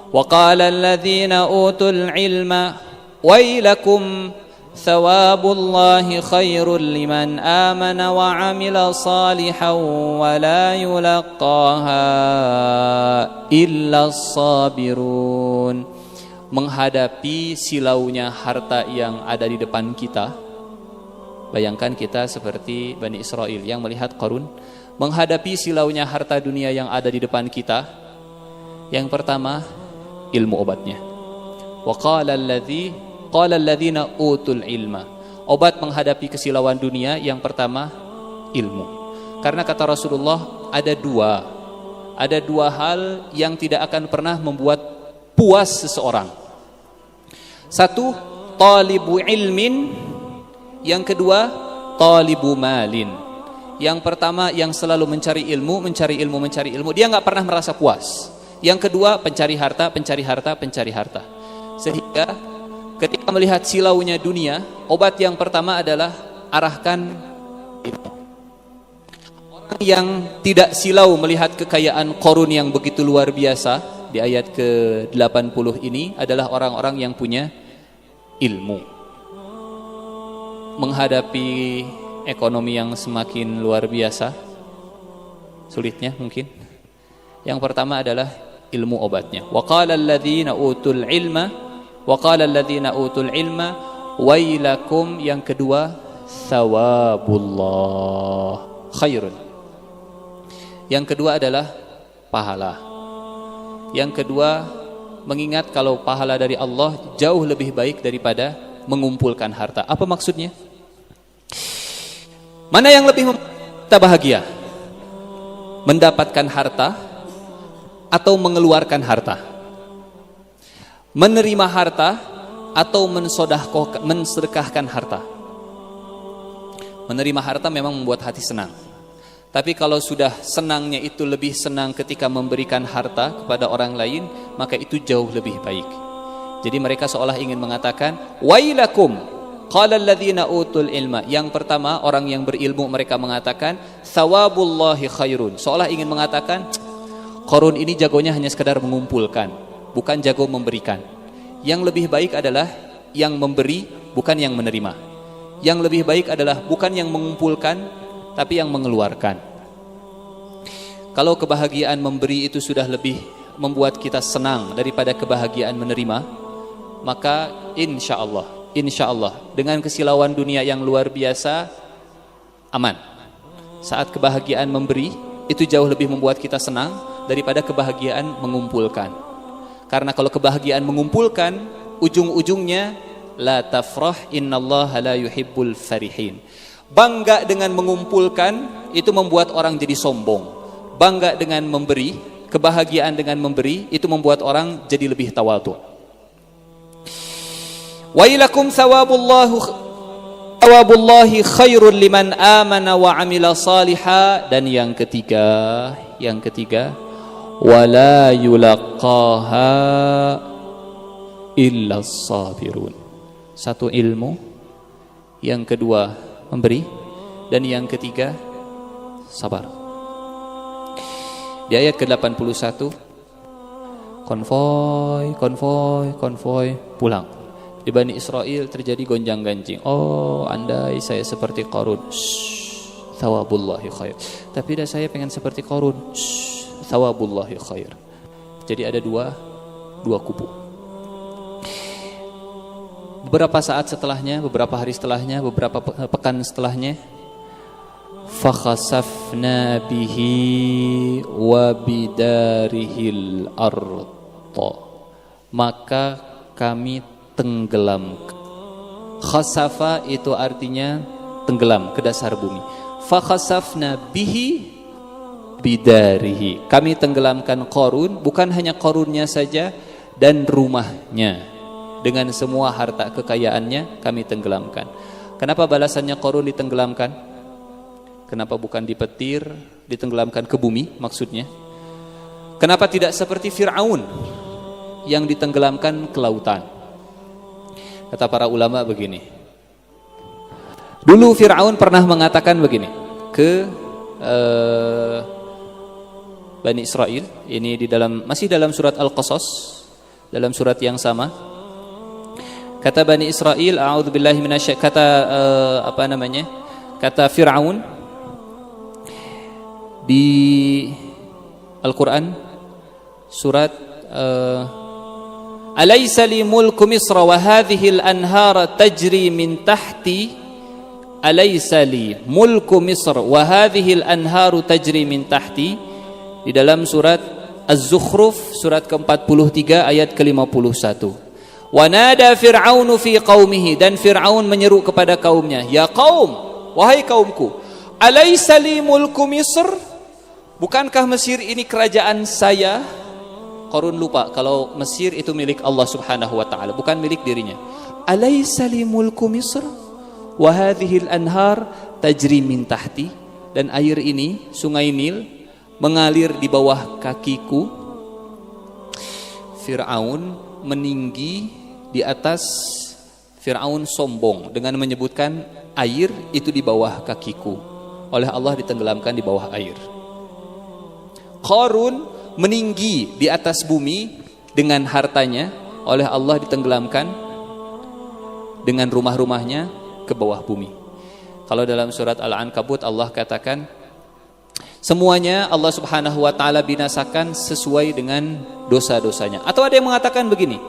wa qala alladzina utul ilma wailakum thawabullahi khairul liman amana wa amila salihan wa la yulaqaha illa sabirun. Menghadapi silaunya harta yang ada di depan kita, bayangkan kita seperti Bani Israel yang melihat Qarun. Menghadapi silaunya harta dunia yang ada di depan kita, yang pertama ilmu obatnya. Wa qala alladzina utul ilma. Obat menghadapi kesilauan dunia yang pertama ilmu. Karena kata Rasulullah ada dua hal yang tidak akan pernah membuat puas seseorang. Satu, talibu ilmin. Yang kedua, talibu malin. Yang pertama yang selalu mencari ilmu, dia nggak pernah merasa puas. Yang kedua, pencari harta. Sehingga ketika melihat silaunya dunia, obat yang pertama adalah arahkan ilmu. Orang yang tidak silau melihat kekayaan Qarun yang begitu luar biasa di ayat ke-80 ini adalah orang-orang yang punya ilmu. Menghadapi ekonomi yang semakin luar biasa, sulitnya mungkin. Yang pertama adalah ilmu obatnya. Wa qala alladzina utul ilma wailakum. Yang kedua, thawabullah khairun. Yang kedua adalah pahala. Yang kedua, mengingat kalau pahala dari Allah jauh lebih baik daripada mengumpulkan harta. Apa maksudnya? Mana yang lebih kita bahagia? Mendapatkan harta atau mengeluarkan harta? Menerima harta atau mensedekahkan harta? Menerima harta memang membuat hati senang. Tapi kalau sudah senangnya itu lebih senang ketika memberikan harta kepada orang lain, maka itu jauh lebih baik. Jadi mereka seolah ingin mengatakan, wailakum. Qala alladzina utul ilma. Yang pertama, orang yang berilmu mereka mengatakan thawabullahi khairun. Seolah ingin mengatakan Qarun ini jagonya hanya sekadar mengumpulkan, bukan jago memberikan. Yang lebih baik adalah yang memberi, bukan yang menerima. Yang lebih baik adalah bukan yang mengumpulkan, tapi yang mengeluarkan. Kalau kebahagiaan memberi itu sudah lebih membuat kita senang daripada kebahagiaan menerima, maka insya Allah dengan kesilauan dunia yang luar biasa aman. Saat kebahagiaan memberi itu jauh lebih membuat kita senang daripada kebahagiaan mengumpulkan. Karena kalau kebahagiaan mengumpulkan, ujung-ujungnya la tafrah innallaha la yuhibbul farihin. Bangga dengan mengumpulkan itu membuat orang jadi sombong. Bangga dengan memberi, kebahagiaan dengan memberi itu membuat orang jadi lebih tawadhu. Wailakum thawabullahi khairul liman amana wa amila salihah. Dan yang ketiga wala yulaqaha illa sabirun. Satu ilmu, yang kedua memberi, dan yang ketiga sabar. Di ayat ke-81, konvoy pulang. Di Bani Israel terjadi gonjang-ganjing. Oh, andai saya seperti Qarun. Thawabullahi khair. Tapi dah saya pengen seperti Qarun. Thawabullahi khair. Jadi ada dua kubu. Beberapa saat setelahnya, beberapa hari setelahnya, beberapa pekan setelahnya, fakhasafna bihi wa bidarihil arda, maka kami tenggelam. Khasafa itu artinya tenggelam ke dasar bumi. Fakhasafna bihi bidarihi, kami tenggelamkan Qarun, bukan hanya Qarunnya saja dan rumahnya. Dengan semua harta kekayaannya kami tenggelamkan. Kenapa balasannya Qarun ditenggelamkan? Kenapa bukan dipetir, ditenggelamkan ke bumi maksudnya? Kenapa tidak seperti Fir'aun yang ditenggelamkan ke lautan? Kata para ulama begini. Dulu Fir'aun pernah mengatakan begini ke Bani Israel, ini masih dalam surat Al-Qasas, dalam surat yang sama. Kata Bani Israel, a'udzubillahi kata Fir'aun di Al-Quran surat alaysa li mulku Misra wa hadhihi al-anhara tajri min tahti, alaysa li mulku Misr wa hadhihi al-anharu tajri min tahti. Di dalam surat Az-Zukhruf surat ke-43 ayat ke-51. Wa nada Fir'aunu fi qaumihi, dan Fir'aun menyeru kepada kaumnya, ya qaum, wahai kaumku, alaysa li mulku Misr, bukankah Mesir ini kerajaan saya? Qarun lupa kalau Mesir itu milik Allah Subhanahu wa taala, bukan milik dirinya. Alaysa li mulku Misr wa hadhihi al-anhar tajri min tahti, dan air ini, sungai Nil, mengalir di bawah kakiku. Fir'aun meninggi di atas. Fir'aun sombong dengan menyebutkan air itu di bawah kakiku. Oleh Allah ditenggelamkan di bawah air. Qarun meninggi di atas bumi dengan hartanya. Oleh Allah ditenggelamkan dengan rumah-rumahnya ke bawah bumi. Kalau dalam surat Al-Ankabut Allah katakan, semuanya Allah Subhanahu wa taala binasakan sesuai dengan dosa-dosanya. Atau ada yang mengatakan begini,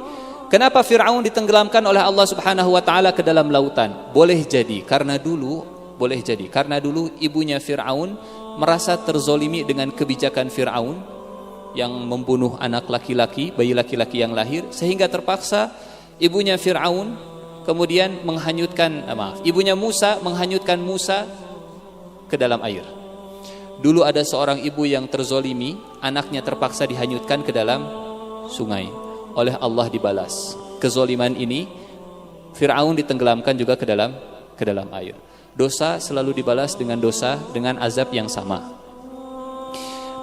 kenapa Fir'aun ditenggelamkan oleh Allah Subhanahu wa taala ke dalam lautan? Boleh jadi karena dulu ibunya Fir'aun merasa terzolimi dengan kebijakan Fir'aun yang membunuh anak laki-laki, bayi laki-laki yang lahir, sehingga terpaksa ibunya Fir'aun kemudian ibunya Musa menghanyutkan Musa ke dalam air. Dulu ada seorang ibu yang terzolimi, anaknya terpaksa dihanyutkan ke dalam sungai. Oleh Allah dibalas kezoliman ini, Fir'aun ditenggelamkan juga ke dalam air. Dosa selalu dibalas dengan dosa, dengan azab yang sama.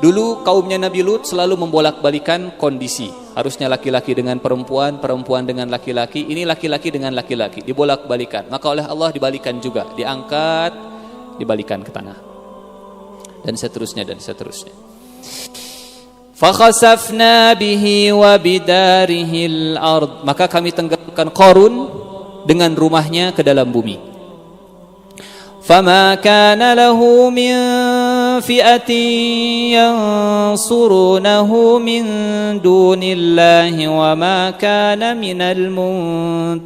Dulu kaumnya Nabi Lut selalu membolak-balikan kondisi. Harusnya laki-laki dengan perempuan, perempuan dengan laki-laki, ini laki-laki dengan laki-laki, dibolak-balikan. Maka oleh Allah dibalikan juga, diangkat, dibalikan ke tanah. Dan seterusnya. Fakhasafna bihi wa bidarihil ard, maka kami tenggelamkan Qarun dengan rumahnya ke dalam bumi. Fama kana lahu min fi'atin yansurunahu min dunillahi wa ma kana minal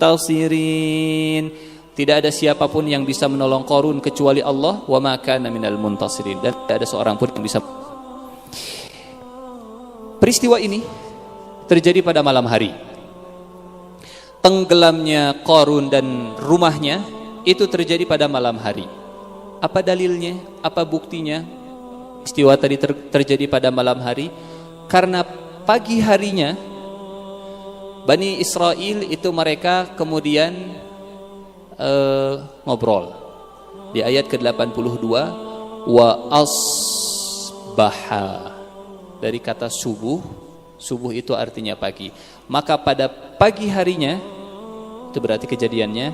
muntasirin. Tidak ada siapapun yang bisa menolong Qarun kecuali Allah, wa ma kana minal muntasirin, dan tidak ada seorang pun yang bisa. Peristiwa ini terjadi pada malam hari. Tenggelamnya Qarun dan rumahnya itu terjadi pada malam hari. Apa dalilnya? Apa buktinya? Istiwa tadi terjadi pada malam hari karena pagi harinya Bani Israel itu mereka kemudian ngobrol. Di ayat ke-82 wa asbaha, dari kata subuh. Subuh itu artinya pagi. Maka pada pagi harinya, itu berarti kejadiannya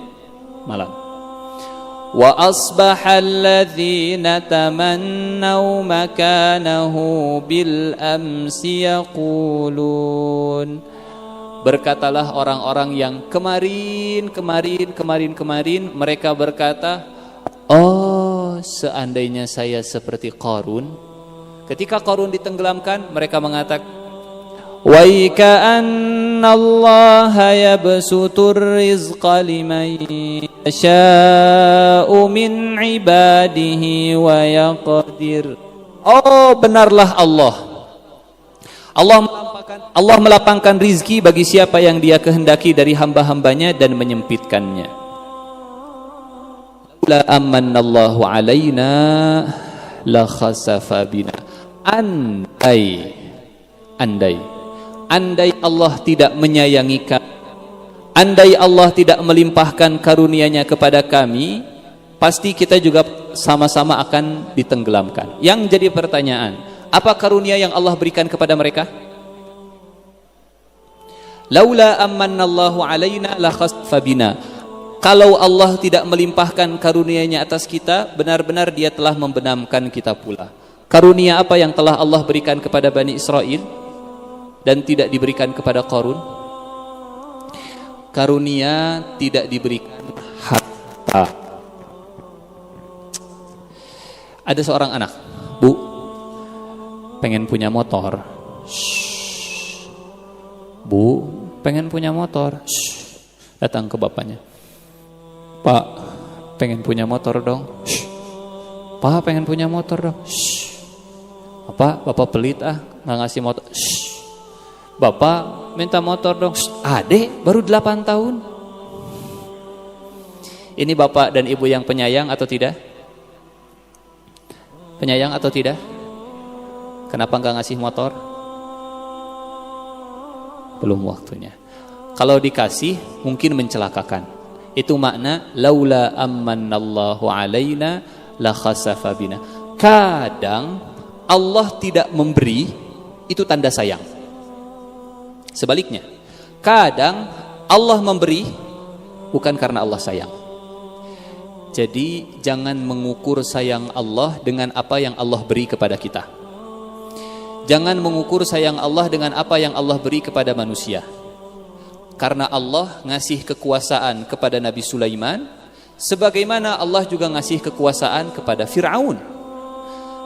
malam. Wa asbaha alladhina tamannau makanahu bil amsi yaqulun, berkatalah orang-orang yang kemarin mereka berkata, oh seandainya saya seperti Qarun. Ketika Qarun ditenggelamkan, mereka mengatakan, wa ka'anna Allah yabsutur rizqa liman yasha'u min ibadihi wa yaqdir. Oh benarlah Allah melapangkan rizki bagi siapa yang Dia kehendaki dari hamba-hambanya dan menyempitkannya. La amannallahu alaina la khasafa bina. Andai Allah tidak menyayangi kami, andai Allah tidak melimpahkan karunia-Nya kepada kami, pasti kita juga sama-sama akan ditenggelamkan. Yang jadi pertanyaan, apa karunia yang Allah berikan kepada mereka? Laula amannallahu alaina la khasafa bina. Kalau Allah tidak melimpahkan karunia-Nya atas kita, benar-benar Dia telah membenamkan kita pula. Karunia apa yang telah Allah berikan kepada Bani Israel dan tidak diberikan kepada Qarun? Karunia tidak diberikan harta. Ada seorang anak, Bu, pengen punya motor. Bu, pengen punya motor. Datang ke bapaknya. Pak, pengen punya motor dong. Pak, pengen punya motor dong. Bapak pelit nggak ngasih motor. Bapak minta motor dong. Adek baru 8 tahun. Ini bapak dan ibu yang penyayang atau tidak? Penyayang atau tidak? Kenapa nggak ngasih motor? Belum waktunya. Kalau dikasih mungkin mencelakakan. Itu makna laula ammanallahu alaina la khasafa bina. Kadang Allah tidak memberi, itu tanda sayang. Sebaliknya, kadang Allah memberi bukan karena Allah sayang. Jadi jangan mengukur sayang Allah dengan apa yang Allah beri kepada kita. Jangan mengukur sayang Allah dengan apa yang Allah beri kepada manusia. Karena Allah ngasih kekuasaan kepada Nabi Sulaiman, sebagaimana Allah juga ngasih kekuasaan kepada Fir'aun.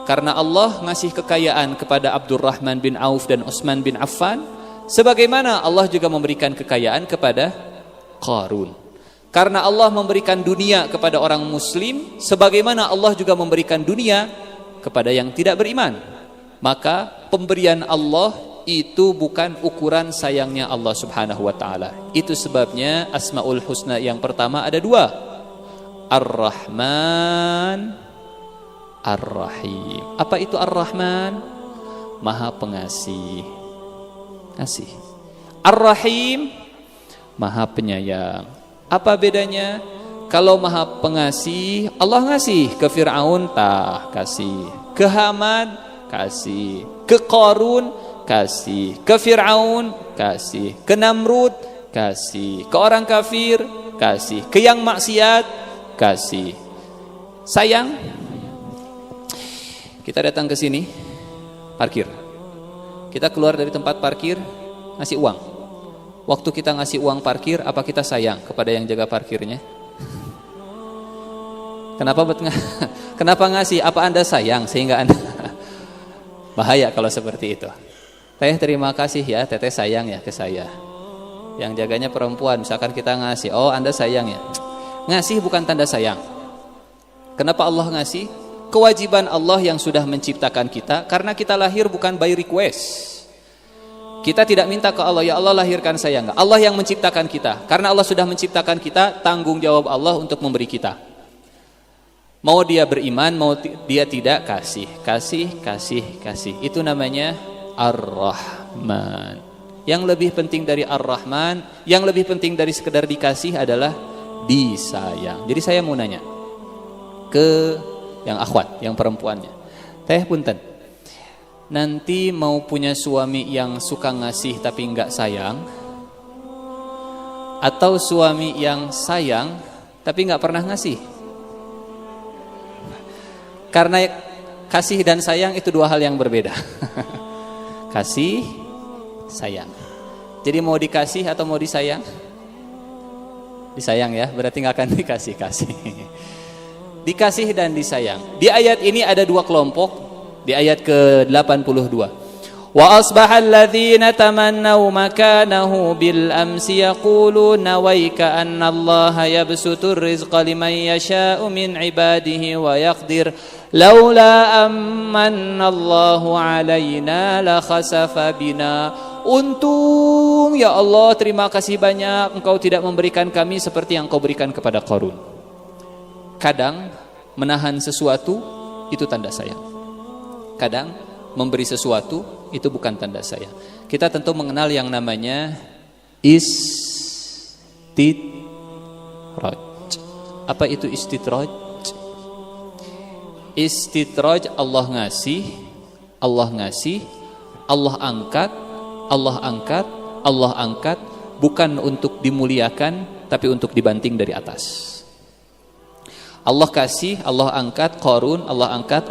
Karena Allah ngasih kekayaan kepada Abdurrahman bin Auf dan Utsman bin Affan, sebagaimana Allah juga memberikan kekayaan kepada Qarun. Karena Allah memberikan dunia kepada orang muslim, sebagaimana Allah juga memberikan dunia kepada yang tidak beriman. Maka pemberian Allah itu bukan ukuran sayangnya Allah Subhanahu wa taala. Itu sebabnya Asmaul Husna yang pertama ada 2. Ar-Rahman, Ar-Rahim. Apa itu Ar-Rahman? Maha pengasih, kasih. Ar-Rahim, Maha penyayang. Apa bedanya? Kalau Maha pengasih, Allah ngasih ke Fir'aun, kasih. Ke Haman, kasih. Ke Qarun, kasih. Ke Fir'aun, kasih. Ke Namrud, kasih. Ke orang kafir, kasih. Ke yang maksiat, kasih. Sayang, kita datang ke sini, parkir. Kita keluar dari tempat parkir, ngasih uang. Waktu kita ngasih uang parkir, apa kita sayang kepada yang jaga parkirnya? Kenapa ngasih? Apa Anda sayang sehingga Anda bahaya kalau seperti itu. Teh terima kasih ya, teteh sayang ya ke saya. Yang jaganya perempuan, misalkan kita ngasih, oh Anda sayang ya. Ngasih bukan tanda sayang. Kenapa Allah ngasih? Kewajiban Allah yang sudah menciptakan kita, karena kita lahir bukan by request. Kita tidak minta ke Allah, ya Allah lahirkan saya, enggak. Allah yang menciptakan kita. Karena Allah sudah menciptakan kita, tanggung jawab Allah untuk memberi kita. Mau dia beriman, mau dia tidak, kasih. Itu namanya Ar-Rahman. Yang lebih penting dari Ar-Rahman, yang lebih penting dari sekedar dikasih adalah disayang. Jadi saya mau nanya ke yang akhwat, yang perempuannya. Teh punten, nanti mau punya suami yang suka ngasih tapi enggak sayang, atau suami yang sayang tapi enggak pernah ngasih? Karena kasih dan sayang itu dua hal yang berbeda. Kasih, sayang. Jadi mau dikasih atau mau disayang? Disayang ya, berarti nggak akan kasih. Dikasih dan disayang. Di ayat ini ada dua kelompok. Di ayat ke-82. Wa asbahal ladzina tamannaw makanahu bil amsi yaquluna waika anna Allah yabsutur rizqa liman yasha'u min ibadihi wa yaqdir laula amanna Allahu alaina la khasafa bina. Untung ya Allah, terima kasih banyak Engkau tidak memberikan kami seperti yang Engkau berikan kepada Qarun. Kadang menahan sesuatu itu tanda sayang. Kadang memberi sesuatu itu bukan tanda sayang. Kita tentu mengenal yang namanya istidraj. Apa itu istidraj? Istidraj Allah ngasih, Allah angkat, bukan untuk dimuliakan tapi untuk dibanting dari atas. Allah kasih, Allah angkat Qarun, Allah angkat,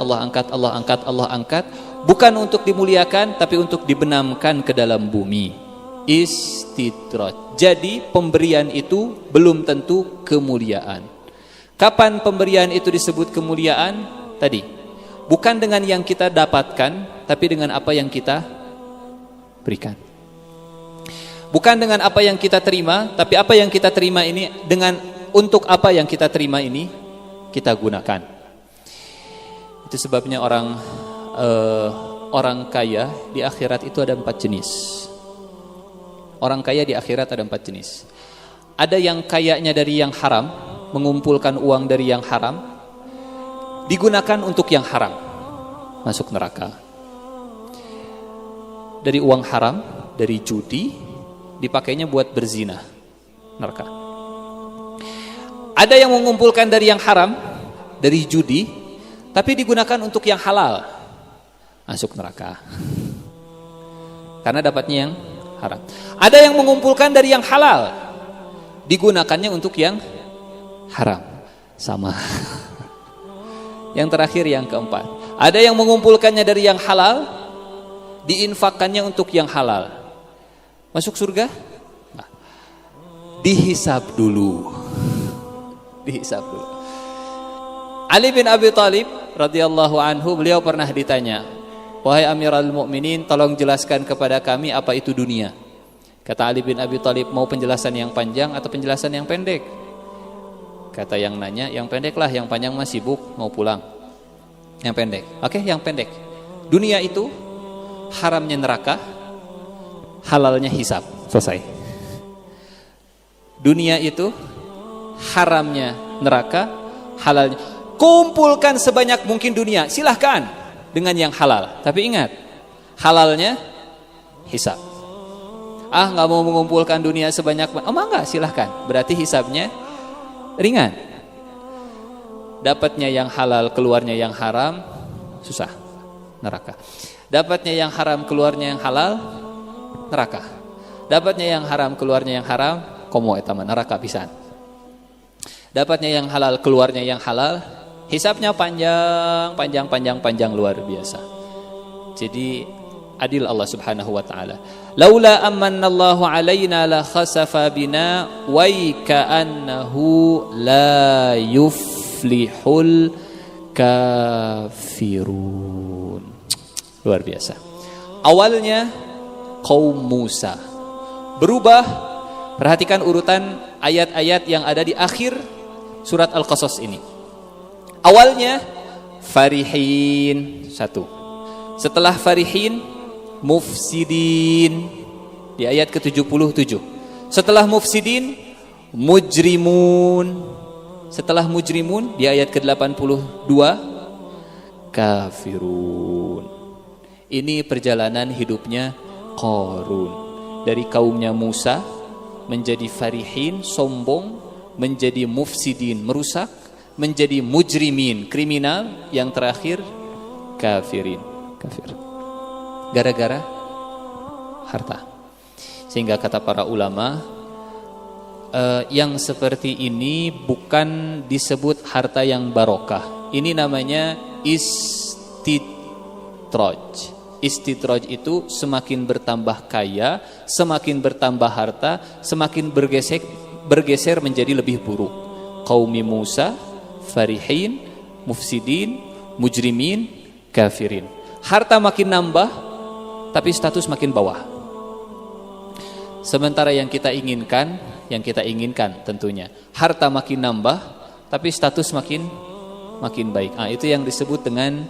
bukan untuk dimuliakan tapi untuk dibenamkan ke dalam bumi. Istidraj. Jadi pemberian itu belum tentu kemuliaan. Kapan pemberian itu disebut kemuliaan? Tadi, bukan dengan yang kita dapatkan tapi dengan apa yang kita berikan. Bukan dengan apa yang kita terima, tapi apa yang kita terima ini dengan untuk apa yang kita terima ini kita gunakan. Itu sebabnya orang kaya di akhirat itu ada 4 jenis. Orang kaya di akhirat ada 4 jenis. Ada yang kayanya dari yang haram, mengumpulkan uang dari yang haram, digunakan untuk yang haram, masuk neraka. Dari uang haram, dari judi, dipakainya buat berzina, neraka. Ada yang mengumpulkan dari yang haram, dari judi, tapi digunakan untuk yang halal, masuk neraka. Karena dapatnya yang haram. Ada yang mengumpulkan dari yang halal, digunakannya untuk yang haram, sama. Yang terakhir, yang keempat, ada yang mengumpulkannya dari yang halal, diinfakkannya untuk yang halal, masuk surga? Nah, dihisab dulu. Ali bin Abi Thalib radhiyallahu anhu, beliau pernah ditanya, wahai Amirul Mukminin, tolong jelaskan kepada kami apa itu dunia. Kata Ali bin Abi Thalib, mau penjelasan yang panjang atau penjelasan yang pendek? Kata yang nanya, yang pendek lah, yang panjang mah sibuk mau pulang. Yang pendek. Oke, yang pendek. Dunia itu haramnya neraka, halalnya hisab. Selesai. Dunia itu haramnya neraka, halalnya. Kumpulkan sebanyak mungkin dunia, silahkan dengan yang halal. Tapi ingat, halalnya hisab. Nggak mau mengumpulkan dunia sebanyak, enggak, silahkan. Berarti hisabnya ringan. Dapatnya yang halal, keluarnya yang haram, susah, neraka. Dapatnya yang haram, keluarnya yang halal, neraka. Dapatnya yang haram, keluarnya yang haram, komo etama neraka pisan. Dapatnya yang halal, keluarnya yang halal, hisabnya panjang luar biasa. Jadi adil Allah Subhanahu wa taala. Laula amannallahu alaina la khasafa bina wa ka'annahu la yuflihul kafirun. Luar biasa. Awalnya kaum Musa berubah. Perhatikan urutan ayat-ayat yang ada di akhir surat Al-Qasas ini. Awalnya farihin, 1. Setelah farihin, mufsidin di ayat ke-77. Setelah mufsidin, mujrimun Setelah mujrimun di ayat ke-82 kafirun. Ini perjalanan hidupnya Qarun. Dari kaumnya Musa menjadi farihin, sombong, menjadi mufsidin, merusak, menjadi mujrimin, kriminal, yang terakhir kafirin, kafir. Gara-gara harta. Sehingga kata para ulama, yang seperti ini bukan disebut harta yang barokah. Ini namanya istidraj. Istidraj itu semakin bertambah kaya, semakin bertambah harta, semakin bergeser menjadi lebih buruk. Qaumi Musa, farihin, mufsidin, mujrimin, kafirin. Harta makin nambah, tapi status makin bawah. Sementara yang kita inginkan tentunya, harta makin nambah, tapi status makin baik. Itu yang disebut dengan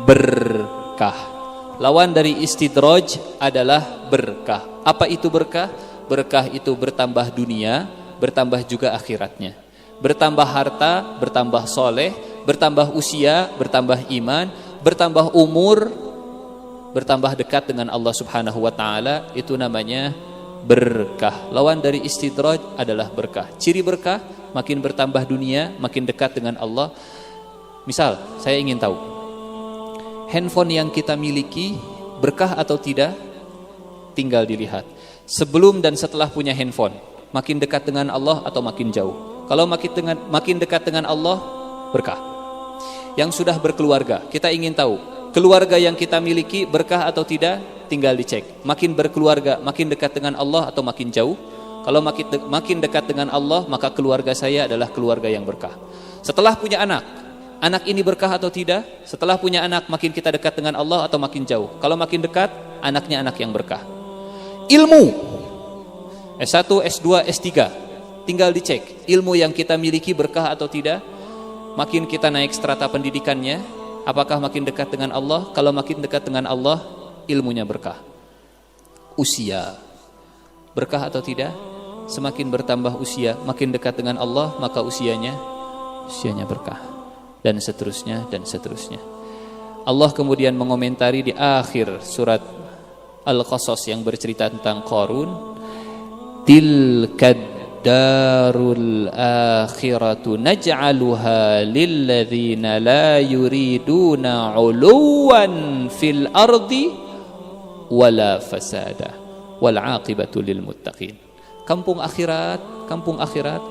berkah. Lawan dari istidraj adalah berkah. Apa itu berkah? Berkah itu bertambah dunia, bertambah juga akhiratnya. Bertambah harta, bertambah soleh, bertambah usia, bertambah iman, bertambah umur, bertambah dekat dengan Allah Subhanahu wa taala, itu namanya berkah. Lawan dari istidraj adalah berkah. Ciri berkah, makin bertambah dunia, makin dekat dengan Allah. Misal, saya ingin tahu, handphone yang kita miliki berkah atau tidak? Tinggal dilihat. Sebelum dan setelah punya handphone, makin dekat dengan Allah atau makin jauh? Kalau makin dekat dengan Allah, berkah. Yang sudah berkeluarga, kita ingin tahu, keluarga yang kita miliki berkah atau tidak? Tinggal dicek. Makin berkeluarga, makin dekat dengan Allah atau makin jauh? Kalau makin dekat dengan Allah, maka keluarga saya adalah keluarga yang berkah. Setelah punya anak ini berkah atau tidak? Setelah punya anak, makin kita dekat dengan Allah atau makin jauh? Kalau makin dekat, anaknya anak yang berkah. Ilmu S1, S2, S3, tinggal dicek. Ilmu yang kita miliki berkah atau tidak? Makin kita naik strata pendidikannya, apakah makin dekat dengan Allah? Kalau makin dekat dengan Allah, ilmunya berkah. Usia berkah atau tidak? Semakin bertambah usia, makin dekat dengan Allah, maka usianya berkah. Dan seterusnya dan seterusnya. Allah kemudian mengomentari di akhir surat Al-Qasas yang bercerita tentang Qarun, tilkad darul akhiratu naj'aluha lilladzina la yuriduna 'uluwan fil ardi wala fasada wal 'aqibatu lil muttaqin. Kampung akhirat,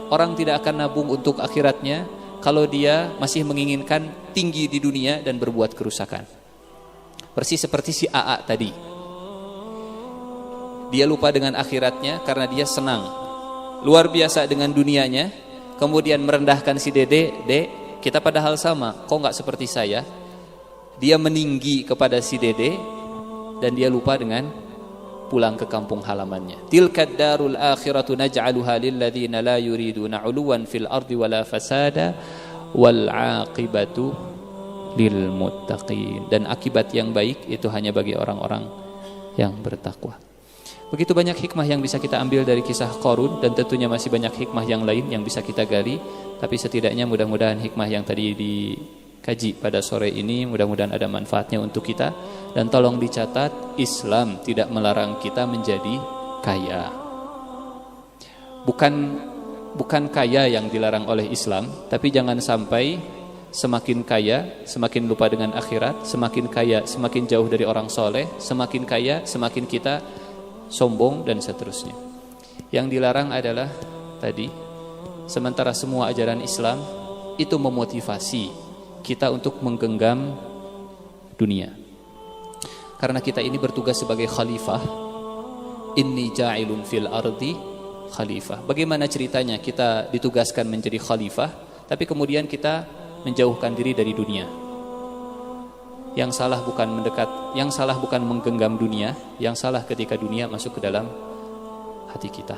orang tidak akan nabung untuk akhiratnya kalau dia masih menginginkan tinggi di dunia dan berbuat kerusakan. Persis seperti si AA tadi. Dia lupa dengan akhiratnya karena dia senang luar biasa dengan dunianya, kemudian merendahkan si Dede. Dek, kita padahal sama, kok nggak seperti saya? Dia meninggi kepada si Dede dan dia lupa dengan pulang ke kampung halamannya. Tilkad darul akhiratu naj'aluha lil ladzina la yuriduna 'uluwan fil ardi wala fasada wal 'aqibatu lil muttaqin. Dan akibat yang baik itu hanya bagi orang-orang yang bertakwa. Begitu banyak hikmah yang bisa kita ambil dari kisah Qarun, dan tentunya masih banyak hikmah yang lain yang bisa kita gali. Tapi setidaknya mudah-mudahan hikmah yang tadi dikaji pada sore ini mudah-mudahan ada manfaatnya untuk kita. Dan tolong dicatat, Islam tidak melarang kita menjadi kaya. Bukan kaya yang dilarang oleh Islam, tapi jangan sampai semakin kaya semakin lupa dengan akhirat, semakin kaya semakin jauh dari orang soleh, semakin kaya semakin kita sombong dan seterusnya. Yang dilarang adalah tadi, sementara semua ajaran Islam itu memotivasi kita untuk menggenggam dunia. Karena kita ini bertugas sebagai khalifah. Inni ja'ilun fil ardi khalifah. Bagaimana ceritanya kita ditugaskan menjadi khalifah, tapi kemudian kita menjauhkan diri dari dunia? Yang salah bukan mendekat, yang salah bukan menggenggam dunia, yang salah ketika dunia masuk ke dalam hati kita.